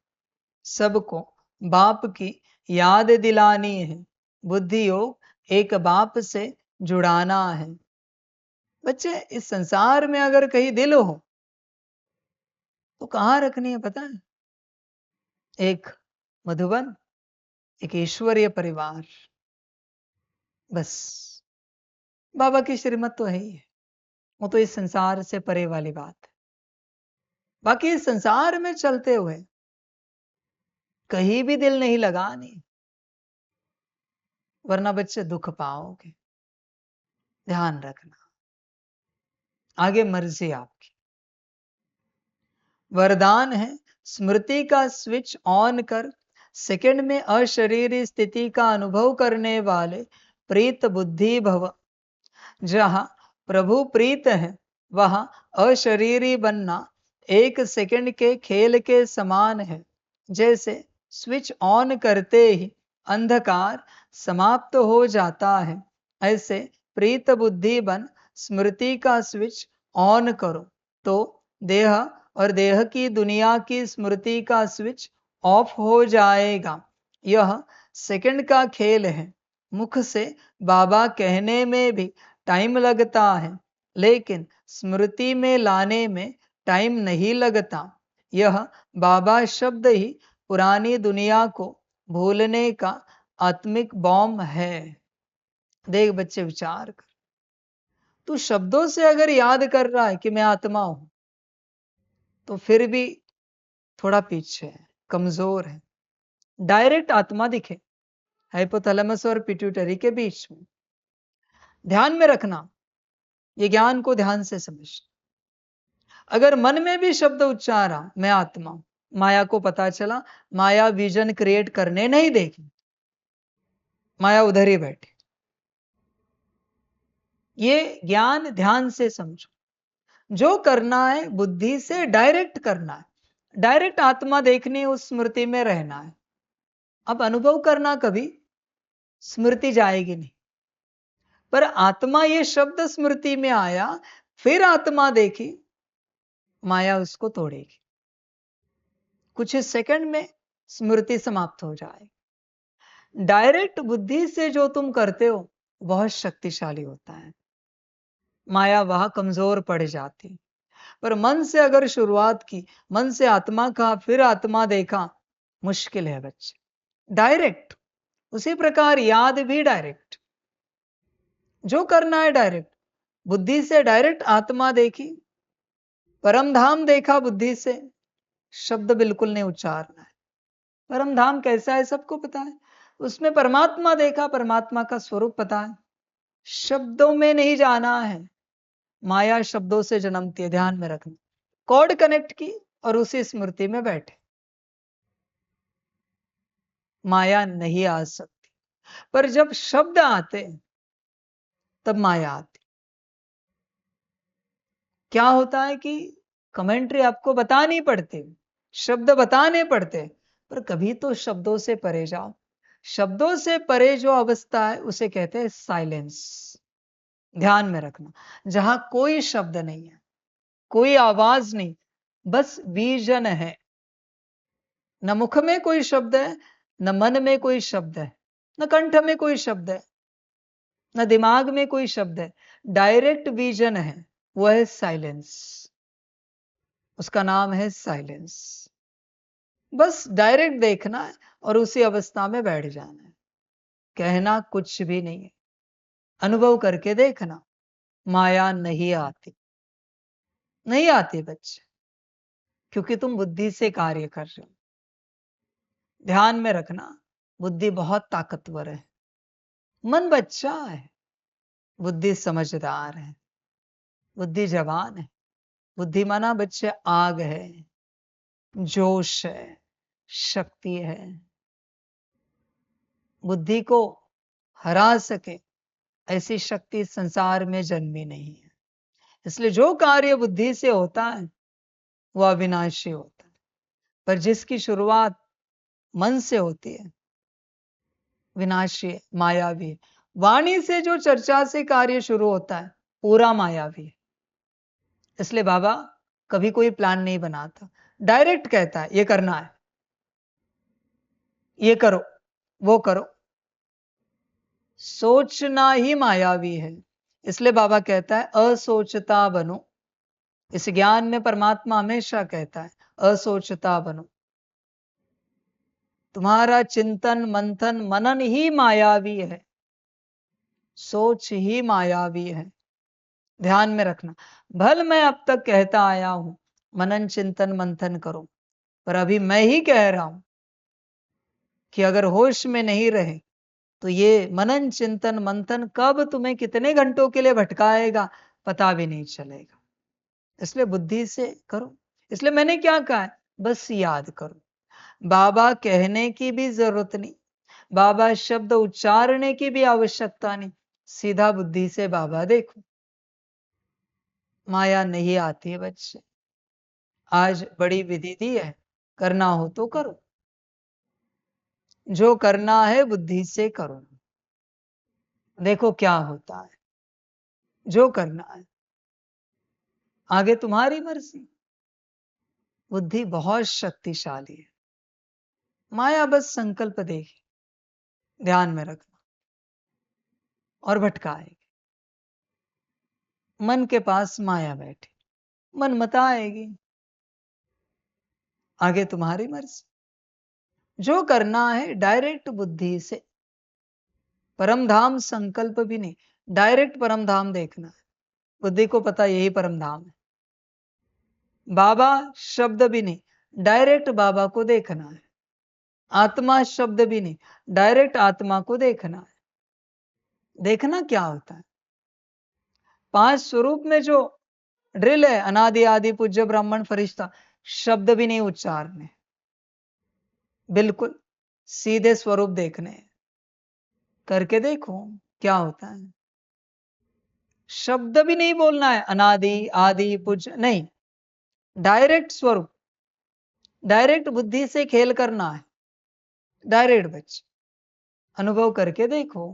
सबको बाप की याद दिलानी है। बुद्धि योग एक बाप से जुड़ाना है। बच्चे इस संसार में अगर कहीं दिल हो तो कहाँ रखनी है पता है। एक मधुबन, एक ईश्वरीय परिवार, बस। बाबा की श्रीमत तो है ही है, वो तो इस संसार से परे वाली बात है। बाकी इस संसार में चलते हुए कहीं भी दिल नहीं लगानी, वरना बच्चे दुख पाओगे। ध्यान रखना। आगे मर्जी आपकी। वरदान है स्मृति का स्विच ऑन कर सेकंड में अशरीरी स्थिति का अनुभव करने वाले प्रीत बुद्धि भव। जहां प्रभु प्रीत है वहां अशरीरी बनना एक सेकंड के खेल के समान है। जैसे स्विच ऑन करते ही अंधकार समाप्त हो जाता है, ऐसे प्रीत बुद्धि बन स्मृति का स्विच ऑन करो तो देह और देह की दुनिया की स्मृति का स्विच ऑफ हो जाएगा। यह सेकंड का खेल है। मुख से बाबा कहने में भी टाइम लगता है, लेकिन स्मृति में लाने में टाइम नहीं लगता। यह बाबा शब्द ही पुरानी दुनिया को भूलने का आत्मिक बॉम्ब है। देख बच्चे, विचार कर। तू शब्दों से अगर याद कर रहा है कि मैं आत्मा हूं, तो फिर भी थोड़ा पीछे है, कमजोर है। डायरेक्ट आत्मा दिखे हाइपोथैलेमस और पिट्यूटरी के बीच में। ध्यान में रखना, ये ज्ञान को ध्यान से समझ। अगर मन में भी शब्द उच्चारा मैं आत्मा हूं, माया को पता चला, माया विजन क्रिएट करने नहीं देगी, माया उधर ही बैठी। ये ज्ञान ध्यान से समझो। जो करना है बुद्धि से डायरेक्ट करना है, डायरेक्ट आत्मा देखनी, उस स्मृति में रहना है। अब अनुभव करना, कभी स्मृति जाएगी नहीं, पर आत्मा ये शब्द स्मृति में आया, फिर आत्मा देखी, माया उसको तोड़ेगी। कुछ ही सेकंड में स्मृति समाप्त हो जाएगी। डायरेक्ट बुद्धि से जो तुम करते हो बहुत शक्तिशाली होता है, माया वहां कमजोर पड़ जाती। पर मन से अगर शुरुआत की, मन से आत्मा का फिर आत्मा देखा, मुश्किल है बच्चे। डायरेक्ट, उसी प्रकार याद भी डायरेक्ट। जो करना है डायरेक्ट, बुद्धि से डायरेक्ट आत्मा देखी, परम धाम देखा बुद्धि से, शब्द बिल्कुल नहीं उच्चारना है। परम धाम कैसा है सबको पता है, उसमें परमात्मा देखा, परमात्मा का स्वरूप पता है, शब्दों में नहीं जाना है। माया शब्दों से जन्मती है, ध्यान में रखना। कॉर्ड कनेक्ट की और उसी स्मृति में बैठे, माया नहीं आ सकती। पर जब शब्द आते तब माया आती। क्या होता है कि कमेंट्री आपको बतानी पड़ती, शब्द बताने पड़ते, पर कभी तो शब्दों से परे जाओ। शब्दों से परे जो अवस्था है उसे कहते हैं साइलेंस। ध्यान में रखना, जहां कोई शब्द नहीं है, कोई आवाज नहीं, बस विजन है। न मुख में कोई शब्द है, न मन में कोई शब्द है, न कंठ में कोई शब्द है, न दिमाग में कोई शब्द है। डायरेक्ट विजन है, वह है साइलेंस। उसका नाम है साइलेंस। बस डायरेक्ट देखना है और उसी अवस्था में बैठ जाना है, कहना कुछ भी नहीं है। अनुभव करके देखना, माया नहीं आती, नहीं आती बच्चे, क्योंकि तुम बुद्धि से कार्य कर रहे हो। ध्यान में रखना, बुद्धि बहुत ताकतवर है, मन बच्चा है, बुद्धि समझदार है, बुद्धि जवान है। बुद्धि माना बच्चे आग है, जोश है, शक्ति है। बुद्धि को हरा सके ऐसी शक्ति संसार में जन्मी नहीं है। इसलिए जो कार्य बुद्धि से होता है वह अविनाशी होता है, पर जिसकी शुरुआत मन से होती है विनाशी है, मायावी है। वाणी से जो चर्चा से कार्य शुरू होता है पूरा मायावी है। इसलिए बाबा कभी कोई प्लान नहीं बनाता, डायरेक्ट कहता है ये करना है, ये करो, वो करो। सोचना ही मायावी है। इसलिए बाबा कहता है असोचता बनो। इस ज्ञान में परमात्मा हमेशा कहता है असोचता बनो। तुम्हारा चिंतन मंथन मनन ही मायावी है, सोच ही मायावी है। ध्यान में रखना। भल मैं अब तक कहता आया हूं, मनन चिंतन मंथन करो। पर अभी मैं ही कह रहा हूं कि अगर होश में नहीं रहे तो ये मनन चिंतन मंथन कब तुम्हें कितने घंटों के लिए भटकाएगा पता भी नहीं चलेगा। इसलिए बुद्धि से करो। इसलिए मैंने क्या कहा है, बस याद करो। बाबा कहने की भी जरूरत नहीं, बाबा शब्द उच्चारने की भी आवश्यकता नहीं, सीधा बुद्धि से बाबा देखो। माया नहीं आती है बच्चे। आज बड़ी विधि दी है, करना हो तो करो। जो करना है बुद्धि से करो, देखो क्या होता है। जो करना है आगे तुम्हारी मर्जी। बुद्धि बहुत शक्तिशाली है, माया बस संकल्प देगी, ध्यान में रखना, और भटकाएगी। मन के पास माया बैठी, मन मताएगी, आगे तुम्हारी मर्जी। जो करना है डायरेक्ट बुद्धि से, परम धाम संकल्प भी नहीं, डायरेक्ट परम धाम देखना है। बुद्धि को पता यही परम धाम है। बाबा शब्द भी नहीं, डायरेक्ट बाबा को देखना है। आत्मा शब्द भी नहीं, डायरेक्ट आत्मा को देखना है। देखना क्या होता है। 5 स्वरूप में जो ड्रिल है, अनादि आदि पूज्य ब्राह्मण फरिश्ता, शब्द भी नहीं उच्चारने, बिल्कुल सीधे स्वरूप देखने हैं। करके देखो क्या होता है। शब्द भी नहीं बोलना है, अनादि आदि पूज्य नहीं, डायरेक्ट स्वरूप, डायरेक्ट बुद्धि से खेल करना है। डायरेक्ट बच्चे अनुभव करके देखो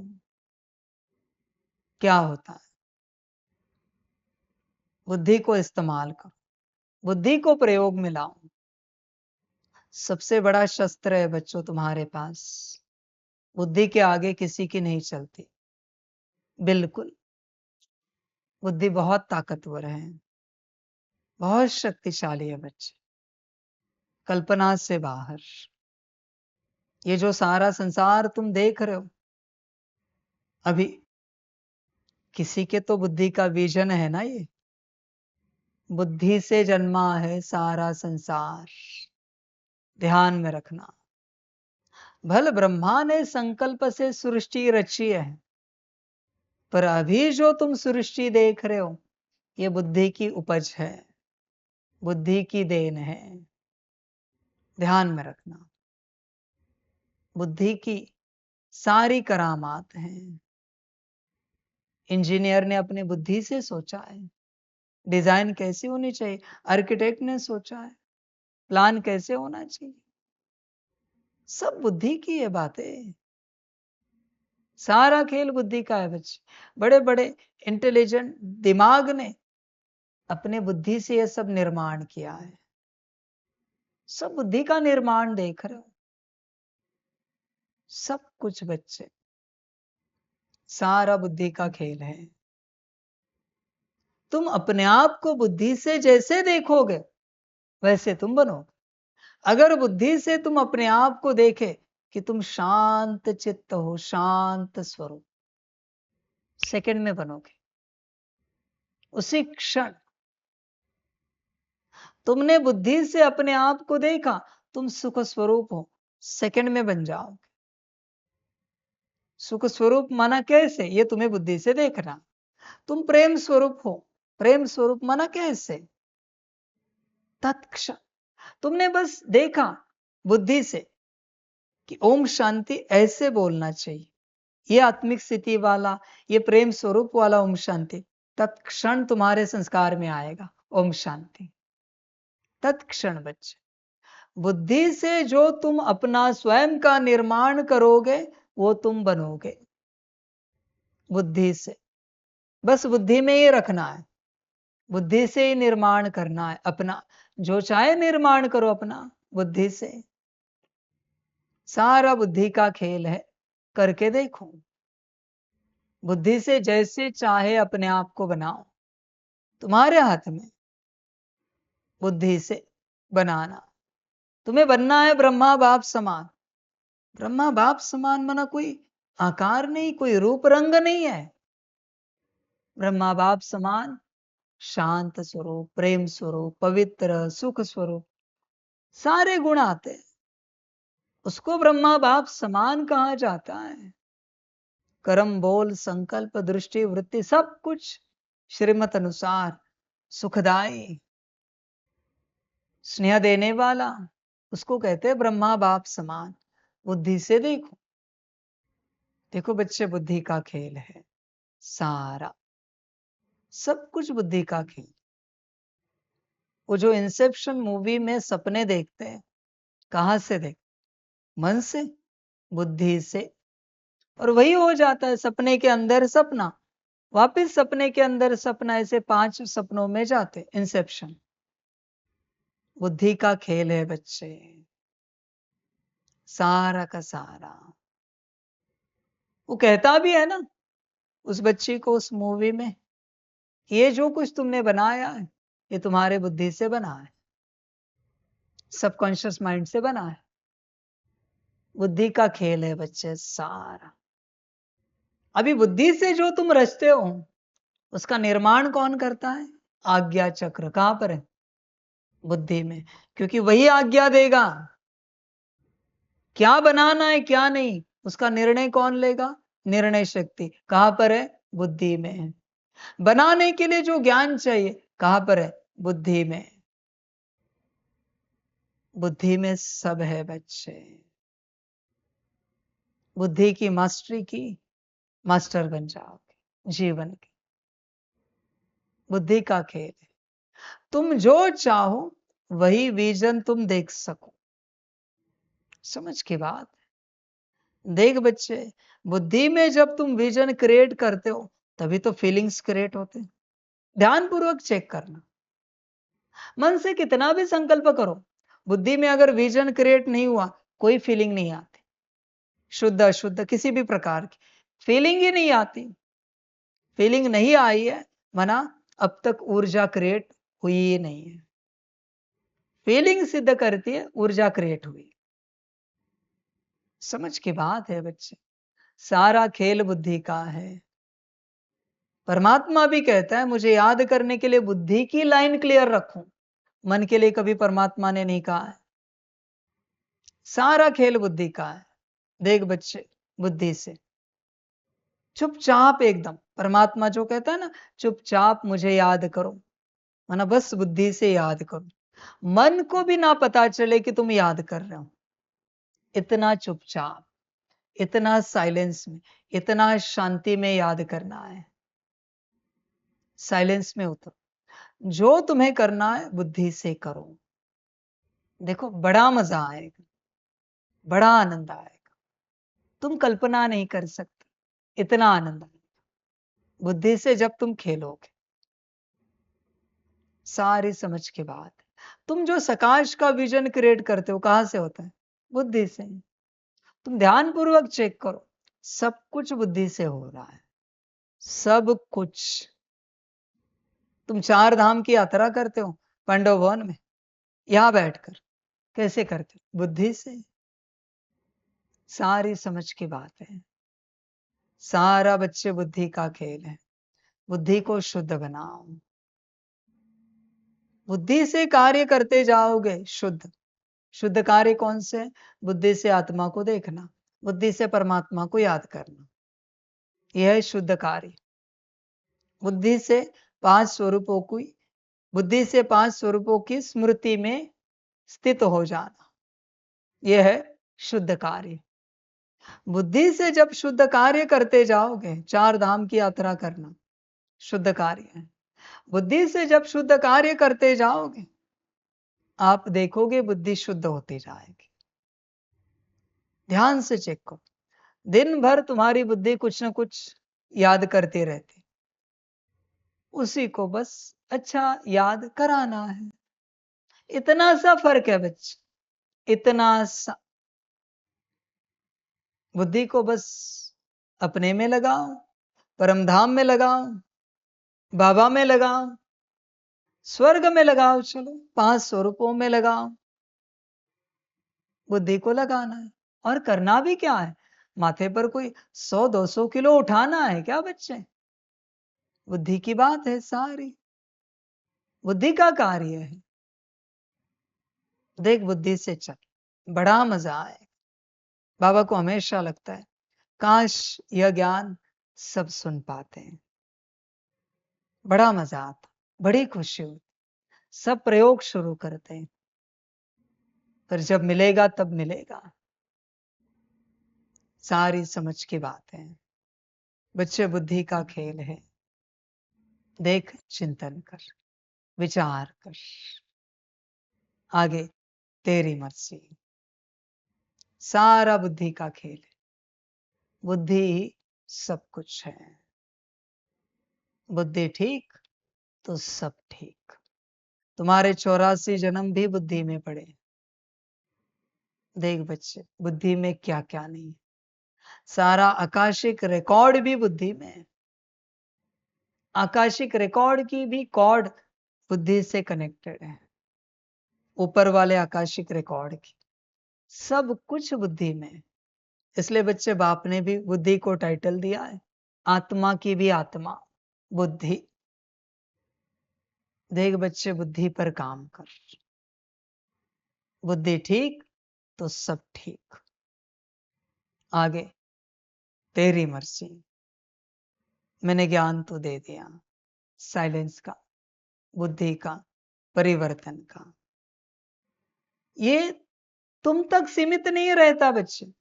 क्या होता है। बुद्धि को इस्तेमाल करो, बुद्धि को प्रयोग में लाओ। सबसे बड़ा शस्त्र है बच्चों तुम्हारे पास, बुद्धि के आगे किसी की नहीं चलती। बिल्कुल बुद्धि बहुत ताकतवर है, बहुत शक्तिशाली है बच्चे, कल्पना से बाहर। ये जो सारा संसार तुम देख रहे हो, अभी किसी के तो बुद्धि का विजन है ना, ये बुद्धि से जन्मा है सारा संसार, ध्यान में रखना। भल ब्रह्मा ने संकल्प से सृष्टि रची है, पर अभी जो तुम सृष्टि देख रहे हो ये बुद्धि की उपज है, बुद्धि की देन है। ध्यान में रखना, बुद्धि की सारी करामात हैं। इंजीनियर ने अपनी बुद्धि से सोचा है डिजाइन कैसी होनी चाहिए, आर्किटेक्ट ने सोचा है प्लान कैसे होना चाहिए। सब बुद्धि की ये बातें, सारा खेल बुद्धि का है बच्चे। बड़े बड़े इंटेलिजेंट दिमाग ने अपने बुद्धि से यह सब निर्माण किया है। सब बुद्धि का निर्माण देख रहे हो, सब कुछ बच्चे, सारा बुद्धि का खेल है। तुम अपने आप को बुद्धि से जैसे देखोगे वैसे तुम बनोगे। अगर बुद्धि से तुम अपने आप को देखे कि तुम शांत चित्त हो, शांत स्वरूप, सेकंड में बनोगे। उसी क्षण तुमने बुद्धि से अपने आप को देखा, तुम सुख स्वरूप हो, सेकंड में बन जाओगे। सुख स्वरूप माना कैसे, ये तुम्हें बुद्धि से देखना। तुम प्रेम स्वरूप हो, प्रेम स्वरूप माना कैसे, तत्क्षण तुमने बस देखा बुद्धि से कि ओम शांति ऐसे बोलना चाहिए, ये आत्मिक स्थिति वाला, ये प्रेम स्वरूप वाला ओम शांति, तत्क्षण तुम्हारे संस्कार में आएगा ओम शांति। तत्क्षण बच्चे, बुद्धि से जो तुम अपना स्वयं का निर्माण करोगे वो तुम बनोगे। बुद्धि से, बस बुद्धि में ही रखना है, बुद्धि से ही निर्माण करना है अपना। जो चाहे निर्माण करो अपना बुद्धि से, सारा बुद्धि का खेल है। करके देखो, बुद्धि से जैसे चाहे अपने आप को बनाओ, तुम्हारे हाथ में बुद्धि से बनाना। तुम्हें बनना है ब्रह्मा बाप समान। ब्रह्मा बाप समान माना कोई आकार नहीं, कोई रूप रंग नहीं है। ब्रह्मा बाप समान शांत स्वरूप, प्रेम स्वरूप, पवित्र, सुख स्वरूप, सारे गुण आते हैं। उसको ब्रह्मा बाप समान कहा जाता है। कर्म, बोल, संकल्प, दृष्टि, वृत्ति सब कुछ श्रीमत अनुसार सुखदाई, स्नेह देने वाला, उसको कहते हैं ब्रह्मा बाप समान। बुद्धि से देखो, देखो बच्चे, बुद्धि का खेल है सारा, सब कुछ बुद्धि का खेल। वो जो इंसेप्शन मूवी में सपने देखते हैं, कहां से देखते? मन से, बुद्धि से, और वही हो जाता है। सपने के अंदर सपना, वापस सपने के अंदर सपना, ऐसे 5 सपनों में जाते, इंसेप्शन। बुद्धि का खेल है बच्चे, सारा का सारा। वो कहता भी है ना उस बच्ची को उस मूवी में, ये जो कुछ तुमने बनाया है ये तुम्हारे बुद्धि से बना है, सबकॉन्शियस माइंड से बना है। बुद्धि का खेल है बच्चे सारा। अभी बुद्धि से जो तुम रचते हो उसका निर्माण कौन करता है? आज्ञा चक्र। कहां पर है? बुद्धि में। क्योंकि वही आज्ञा देगा क्या बनाना है क्या नहीं, उसका निर्णय कौन लेगा? निर्णय शक्ति। कहां पर है? बुद्धि में। बनाने के लिए जो ज्ञान चाहिए कहां पर है? बुद्धि में। बुद्धि में सब है बच्चे। बुद्धि की मास्टरी की, मास्टर बन जाओगे जीवन के। बुद्धि का खेल है। तुम जो चाहो वही विजन तुम देख सको। समझ की बात। देख बच्चे, बुद्धि में जब तुम विजन क्रिएट करते हो तभी तो फीलिंग्स क्रिएट होते हैं। ध्यान पूर्वक चेक करना। मन से कितना भी संकल्प करो, बुद्धि में अगर विजन क्रिएट नहीं हुआ कोई फीलिंग नहीं आती। शुद्ध अशुद्ध किसी भी प्रकार की फीलिंग ही नहीं आती। फीलिंग नहीं आई है मना अब तक ऊर्जा क्रिएट हुई ही नहीं है। फीलिंग सिद्ध करती है ऊर्जा क्रिएट हुई। समझ की बात है बच्चे। सारा खेल बुद्धि का है। परमात्मा भी कहता है मुझे याद करने के लिए बुद्धि की लाइन क्लियर रखो। मन के लिए कभी परमात्मा ने नहीं कहा है। सारा खेल बुद्धि का है। देख बच्चे, बुद्धि से चुपचाप एकदम, परमात्मा जो कहता है ना चुपचाप मुझे याद करो, माना बस बुद्धि से याद करो। मन को भी ना पता चले कि तुम याद कर रहे हो। इतना चुपचाप, इतना साइलेंस में, इतना शांति में याद करना है। साइलेंस में उतरो। जो तुम्हें करना है बुद्धि से करो। देखो बड़ा मजा आएगा, बड़ा आनंद आएगा। तुम कल्पना नहीं कर सकते इतना आनंद आएगा बुद्धि से जब तुम खेलोगे। सारी समझ के बात। तुम जो सकाश का विजन क्रिएट करते हो कहां से होता है? बुद्धि से। तुम ध्यान पूर्वक चेक करो, सब कुछ बुद्धि से हो रहा है। सब कुछ। तुम 4 धाम की यात्रा करते हो पांडव वन में, यहां बैठकर कैसे करते हो? बुद्धि से। सारी समझ की बात है। सारा बच्चे बुद्धि का खेल है। बुद्धि को शुद्ध बनाओ। बुद्धि से कार्य करते जाओगे शुद्ध। शुद्ध कार्य कौन से? बुद्धि से आत्मा को देखना, बुद्धि से परमात्मा को याद करना, यह है शुद्ध कार्य। बुद्धि से 5 स्वरूपों की, बुद्धि से 5 स्वरूपों की स्मृति में स्थित हो जाना, यह है शुद्ध कार्य। बुद्धि से जब शुद्ध कार्य करते जाओगे, 4 धाम की यात्रा करना शुद्ध कार्य है। बुद्धि से जब शुद्ध कार्य करते जाओगे आप देखोगे बुद्धि शुद्ध होती जाएगी। ध्यान से चेक करो, दिन भर तुम्हारी बुद्धि कुछ न कुछ याद करती रहती, उसी को बस अच्छा याद कराना है। इतना सा फर्क है बच्चे, इतना सा। बुद्धि को बस अपने में लगाओ, परमधाम में लगाओ, बाबा में लगाओ, स्वर्ग में लगाओ, चलो 5 स्वरूपों में लगाओ। बुद्धि को लगाना है और करना भी क्या है? माथे पर कोई 100-200 किलो उठाना है क्या बच्चे? बुद्धि की बात है सारी। बुद्धि का कार्य है। देख बुद्धि से चल, बड़ा मजा आए। बाबा को हमेशा लगता है काश यह ज्ञान सब सुन पाते हैं, बड़ा मजा आता, बड़ी खुशी होती। सब प्रयोग शुरू करते हैं, पर जब मिलेगा तब मिलेगा। सारी समझ की बात है। बच्चे बुद्धि का खेल है। देख, चिंतन कर, विचार कर, आगे तेरी मर्जी। सारा बुद्धि का खेल है। बुद्धि ही सब कुछ है। बुद्धि ठीक तो सब ठीक। तुम्हारे 84 जन्म भी बुद्धि में पड़े। देख बच्चे, बुद्धि में क्या क्या नहीं है। सारा आकाशिक रिकॉर्ड भी बुद्धि में है। आकाशिक रिकॉर्ड की भी कॉर्ड बुद्धि से कनेक्टेड है, ऊपर वाले आकाशिक रिकॉर्ड की। सब कुछ बुद्धि में है। इसलिए बच्चे, बाप ने भी बुद्धि को टाइटल दिया है, आत्मा की भी आत्मा बुद्धि। देख बच्चे, बुद्धि पर काम कर। बुद्धि ठीक तो सब ठीक। आगे तेरी मर्जी। मैंने ज्ञान तो दे दिया, साइलेंस का, बुद्धि का, परिवर्तन का। ये तुम तक सीमित नहीं रहता बच्चे।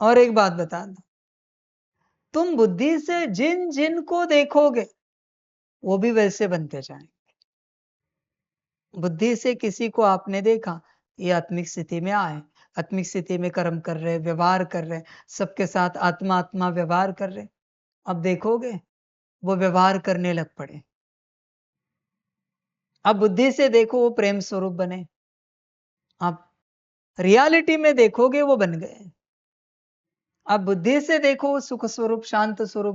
और एक बात बता दो, तुम बुद्धि से जिन जिन को देखोगे वो भी वैसे बनते जाएंगे। बुद्धि से किसी को आपने देखा, ये आत्मिक स्थिति में आए, आत्मिक स्थिति में कर्म कर रहे, व्यवहार कर रहे, सबके साथ आत्मा आत्मा व्यवहार कर रहे। अब देखोगे वो व्यवहार करने लग पड़े। अब बुद्धि से देखो वो प्रेम स्वरूप बने। अब रियलिटी में देखोगे वो बन गए। अब बुद्धि से देखो वो सुख स्वरूप, शांत स्वरूप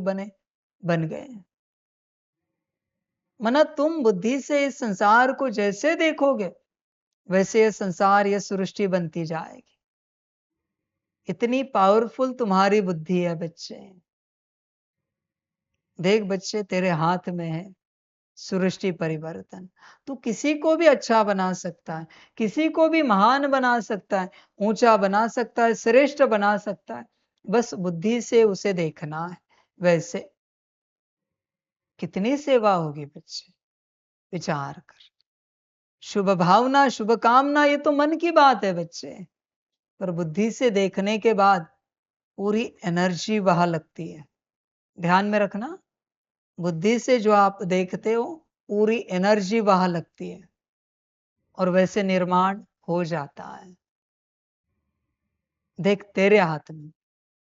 बन गए। मना तुम बुद्धि से इस संसार को जैसे देखोगे वैसे ये संसार, ये सृष्टि बनती जाएगी। इतनी पावरफुल तुम्हारी बुद्धि है बच्चे। देख बच्चे, तेरे हाथ में है सृष्टि परिवर्तन। तू किसी को भी अच्छा बना सकता है, किसी को भी महान बना सकता है, ऊंचा बना सकता है, श्रेष्ठ बना सकता है। बस बुद्धि से उसे देखना है। वैसे कितनी सेवा होगी बच्चे, विचार कर। शुभ भावना, शुभ कामना, ये तो मन की बात है बच्चे। पर बुद्धि से देखने के बाद पूरी एनर्जी वहां लगती है। ध्यान में रखना, बुद्धि से जो आप देखते हो पूरी एनर्जी वहां लगती है और वैसे निर्माण हो जाता है। देख तेरे हाथ में,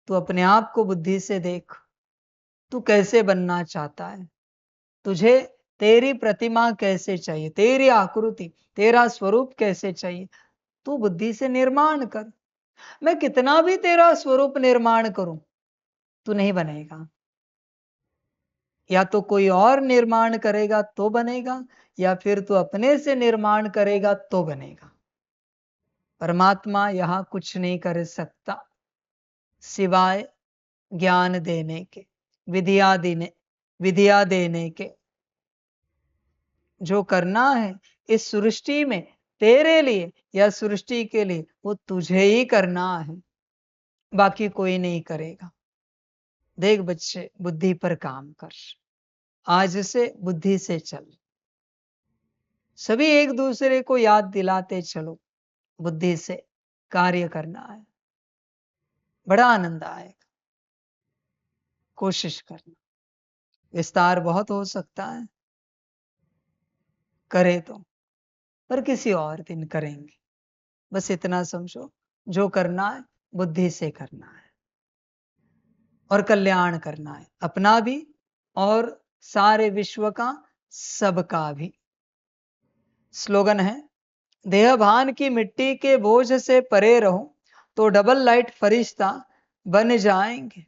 तू अपने आप को बुद्धि से देख। तू कैसे बनना चाहता है, तुझे तेरी प्रतिमा कैसे चाहिए, तेरी आकृति, तेरा स्वरूप कैसे चाहिए, तू बुद्धि से निर्माण कर। मैं कितना भी तेरा स्वरूप निर्माण करूं, तू नहीं बनेगा। या तो कोई और निर्माण करेगा तो बनेगा, या फिर तू अपने से निर्माण करेगा तो बनेगा। परमात्मा यहां कुछ नहीं कर सकता सिवाय ज्ञान देने के, विधिया देने के। जो करना है इस सृष्टि में तेरे लिए या सृष्टि के लिए, वो तुझे ही करना है, बाकी कोई नहीं करेगा। देख बच्चे, बुद्धि पर काम कर। आज से बुद्धि से चल। सभी एक दूसरे को याद दिलाते चलो, बुद्धि से कार्य करना है, बड़ा आनंद आएगा। कोशिश करना। विस्तार बहुत हो सकता है, करे तो, पर किसी और दिन करेंगे। बस इतना समझो, जो करना है बुद्धि से करना है और कल्याण करना है, अपना भी और सारे विश्व का, सबका भी। स्लोगन है, देहभान की मिट्टी के बोझ से परे रहो तो डबल लाइट फरिश्ता बन जाएंगे।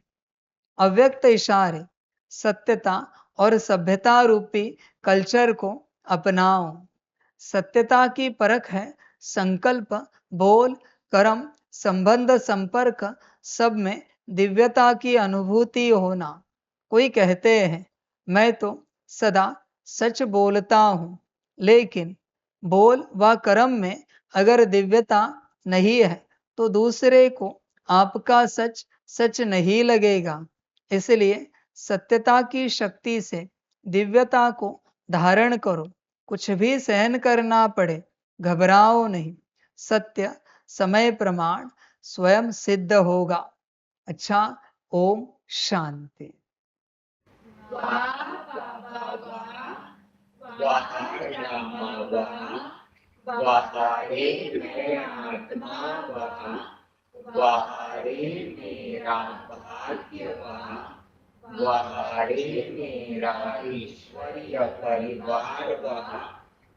अव्यक्त इशारे, सत्यता और सभ्यता रूपी कल्चर को अपनाओ। सत्यता की परख है संकल्प, बोल, कर्म, संबंध, संपर्क, सब में दिव्यता की अनुभूति होना। कोई कहते हैं मैं तो सदा सच बोलता हूं, लेकिन बोल व कर्म में अगर दिव्यता नहीं है तो दूसरे को आपका सच सच नहीं लगेगा। इसलिए सत्यता की शक्ति से दिव्यता को धारण करो। कुछ भी सहन करना पड़े, घबराओ नहीं। सत्य समय प्रमाण स्वयं सिद्ध होगा। अच्छा, ओम शांति। वाह रामा वाह रे मैं आत्मा वाह रे मेरा भाग्य वाह रे मेरा ईश्वरीय परिवार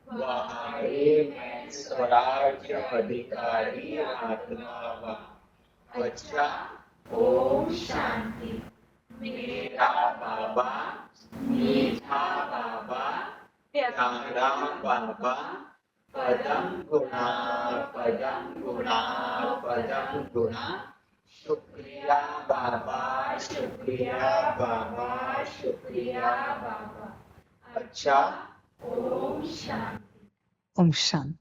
वाह रे मैं स्वराज्य अधिकारी आत्मा। अच्छा, ओम शांति। मेरा बाबा मीठा बाबा प्यारा बाबा पदम गुणा पदम गुणा पदम गुणा। शुक्रिया बाबा शुक्रिया बाबा शुक्रिया बाबा। अच्छा, ओम शांति। ओम शांति।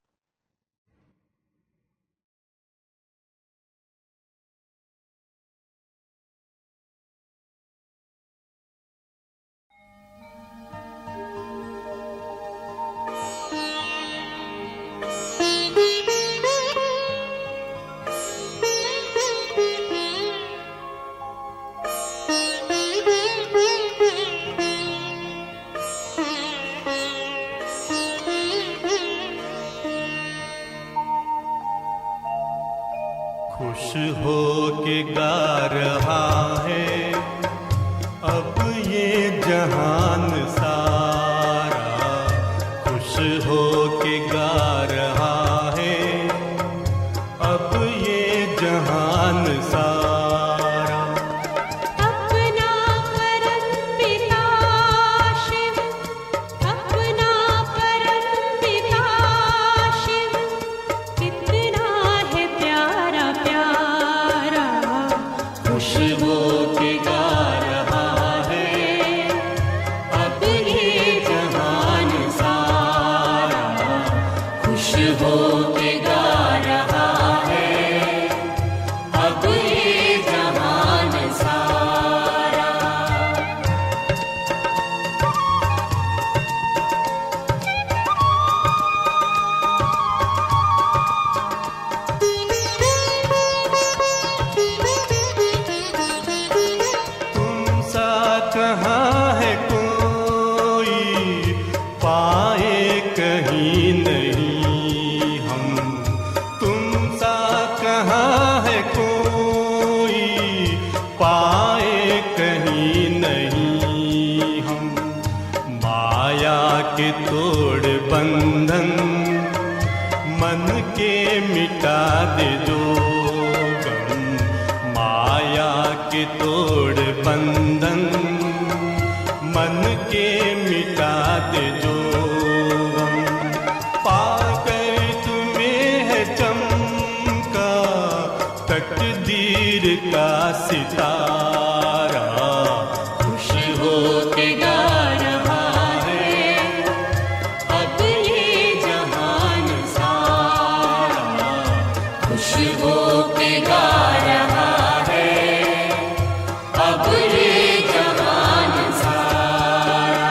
खुश हो के गा रहा है अब ये जहान सारा, खुश हो के गा रहा है अब ये जहान सारा। अपना परम पिता शिव, अपना परम पिता शिव, कितना है प्यारा प्यारा। खुश हो के गा रहा है अब ये जहान सारा, खुश हो के गा रहा है अब ये जहान सारा। तुम सा कहाँ है कोई पाए कहीं नहीं हम, तुम सा कहाँ है कोई पाए कहीं नहीं हम। माया के तोड़ बंधन मन के मिटा दे जो गम, माया के तोड़ बंधन मन के मिटा दे जो गम। पाकर तुम्हें है चमका तकदीर का सितारा, खुश हो के गा रहा है अब ये जहान सारा, खुश हो के गा रहा है अब ये जहान सारा।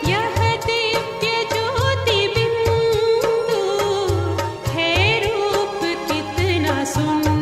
यह दिव्य ज्योति बिंदु है रूप कितना सुंदर।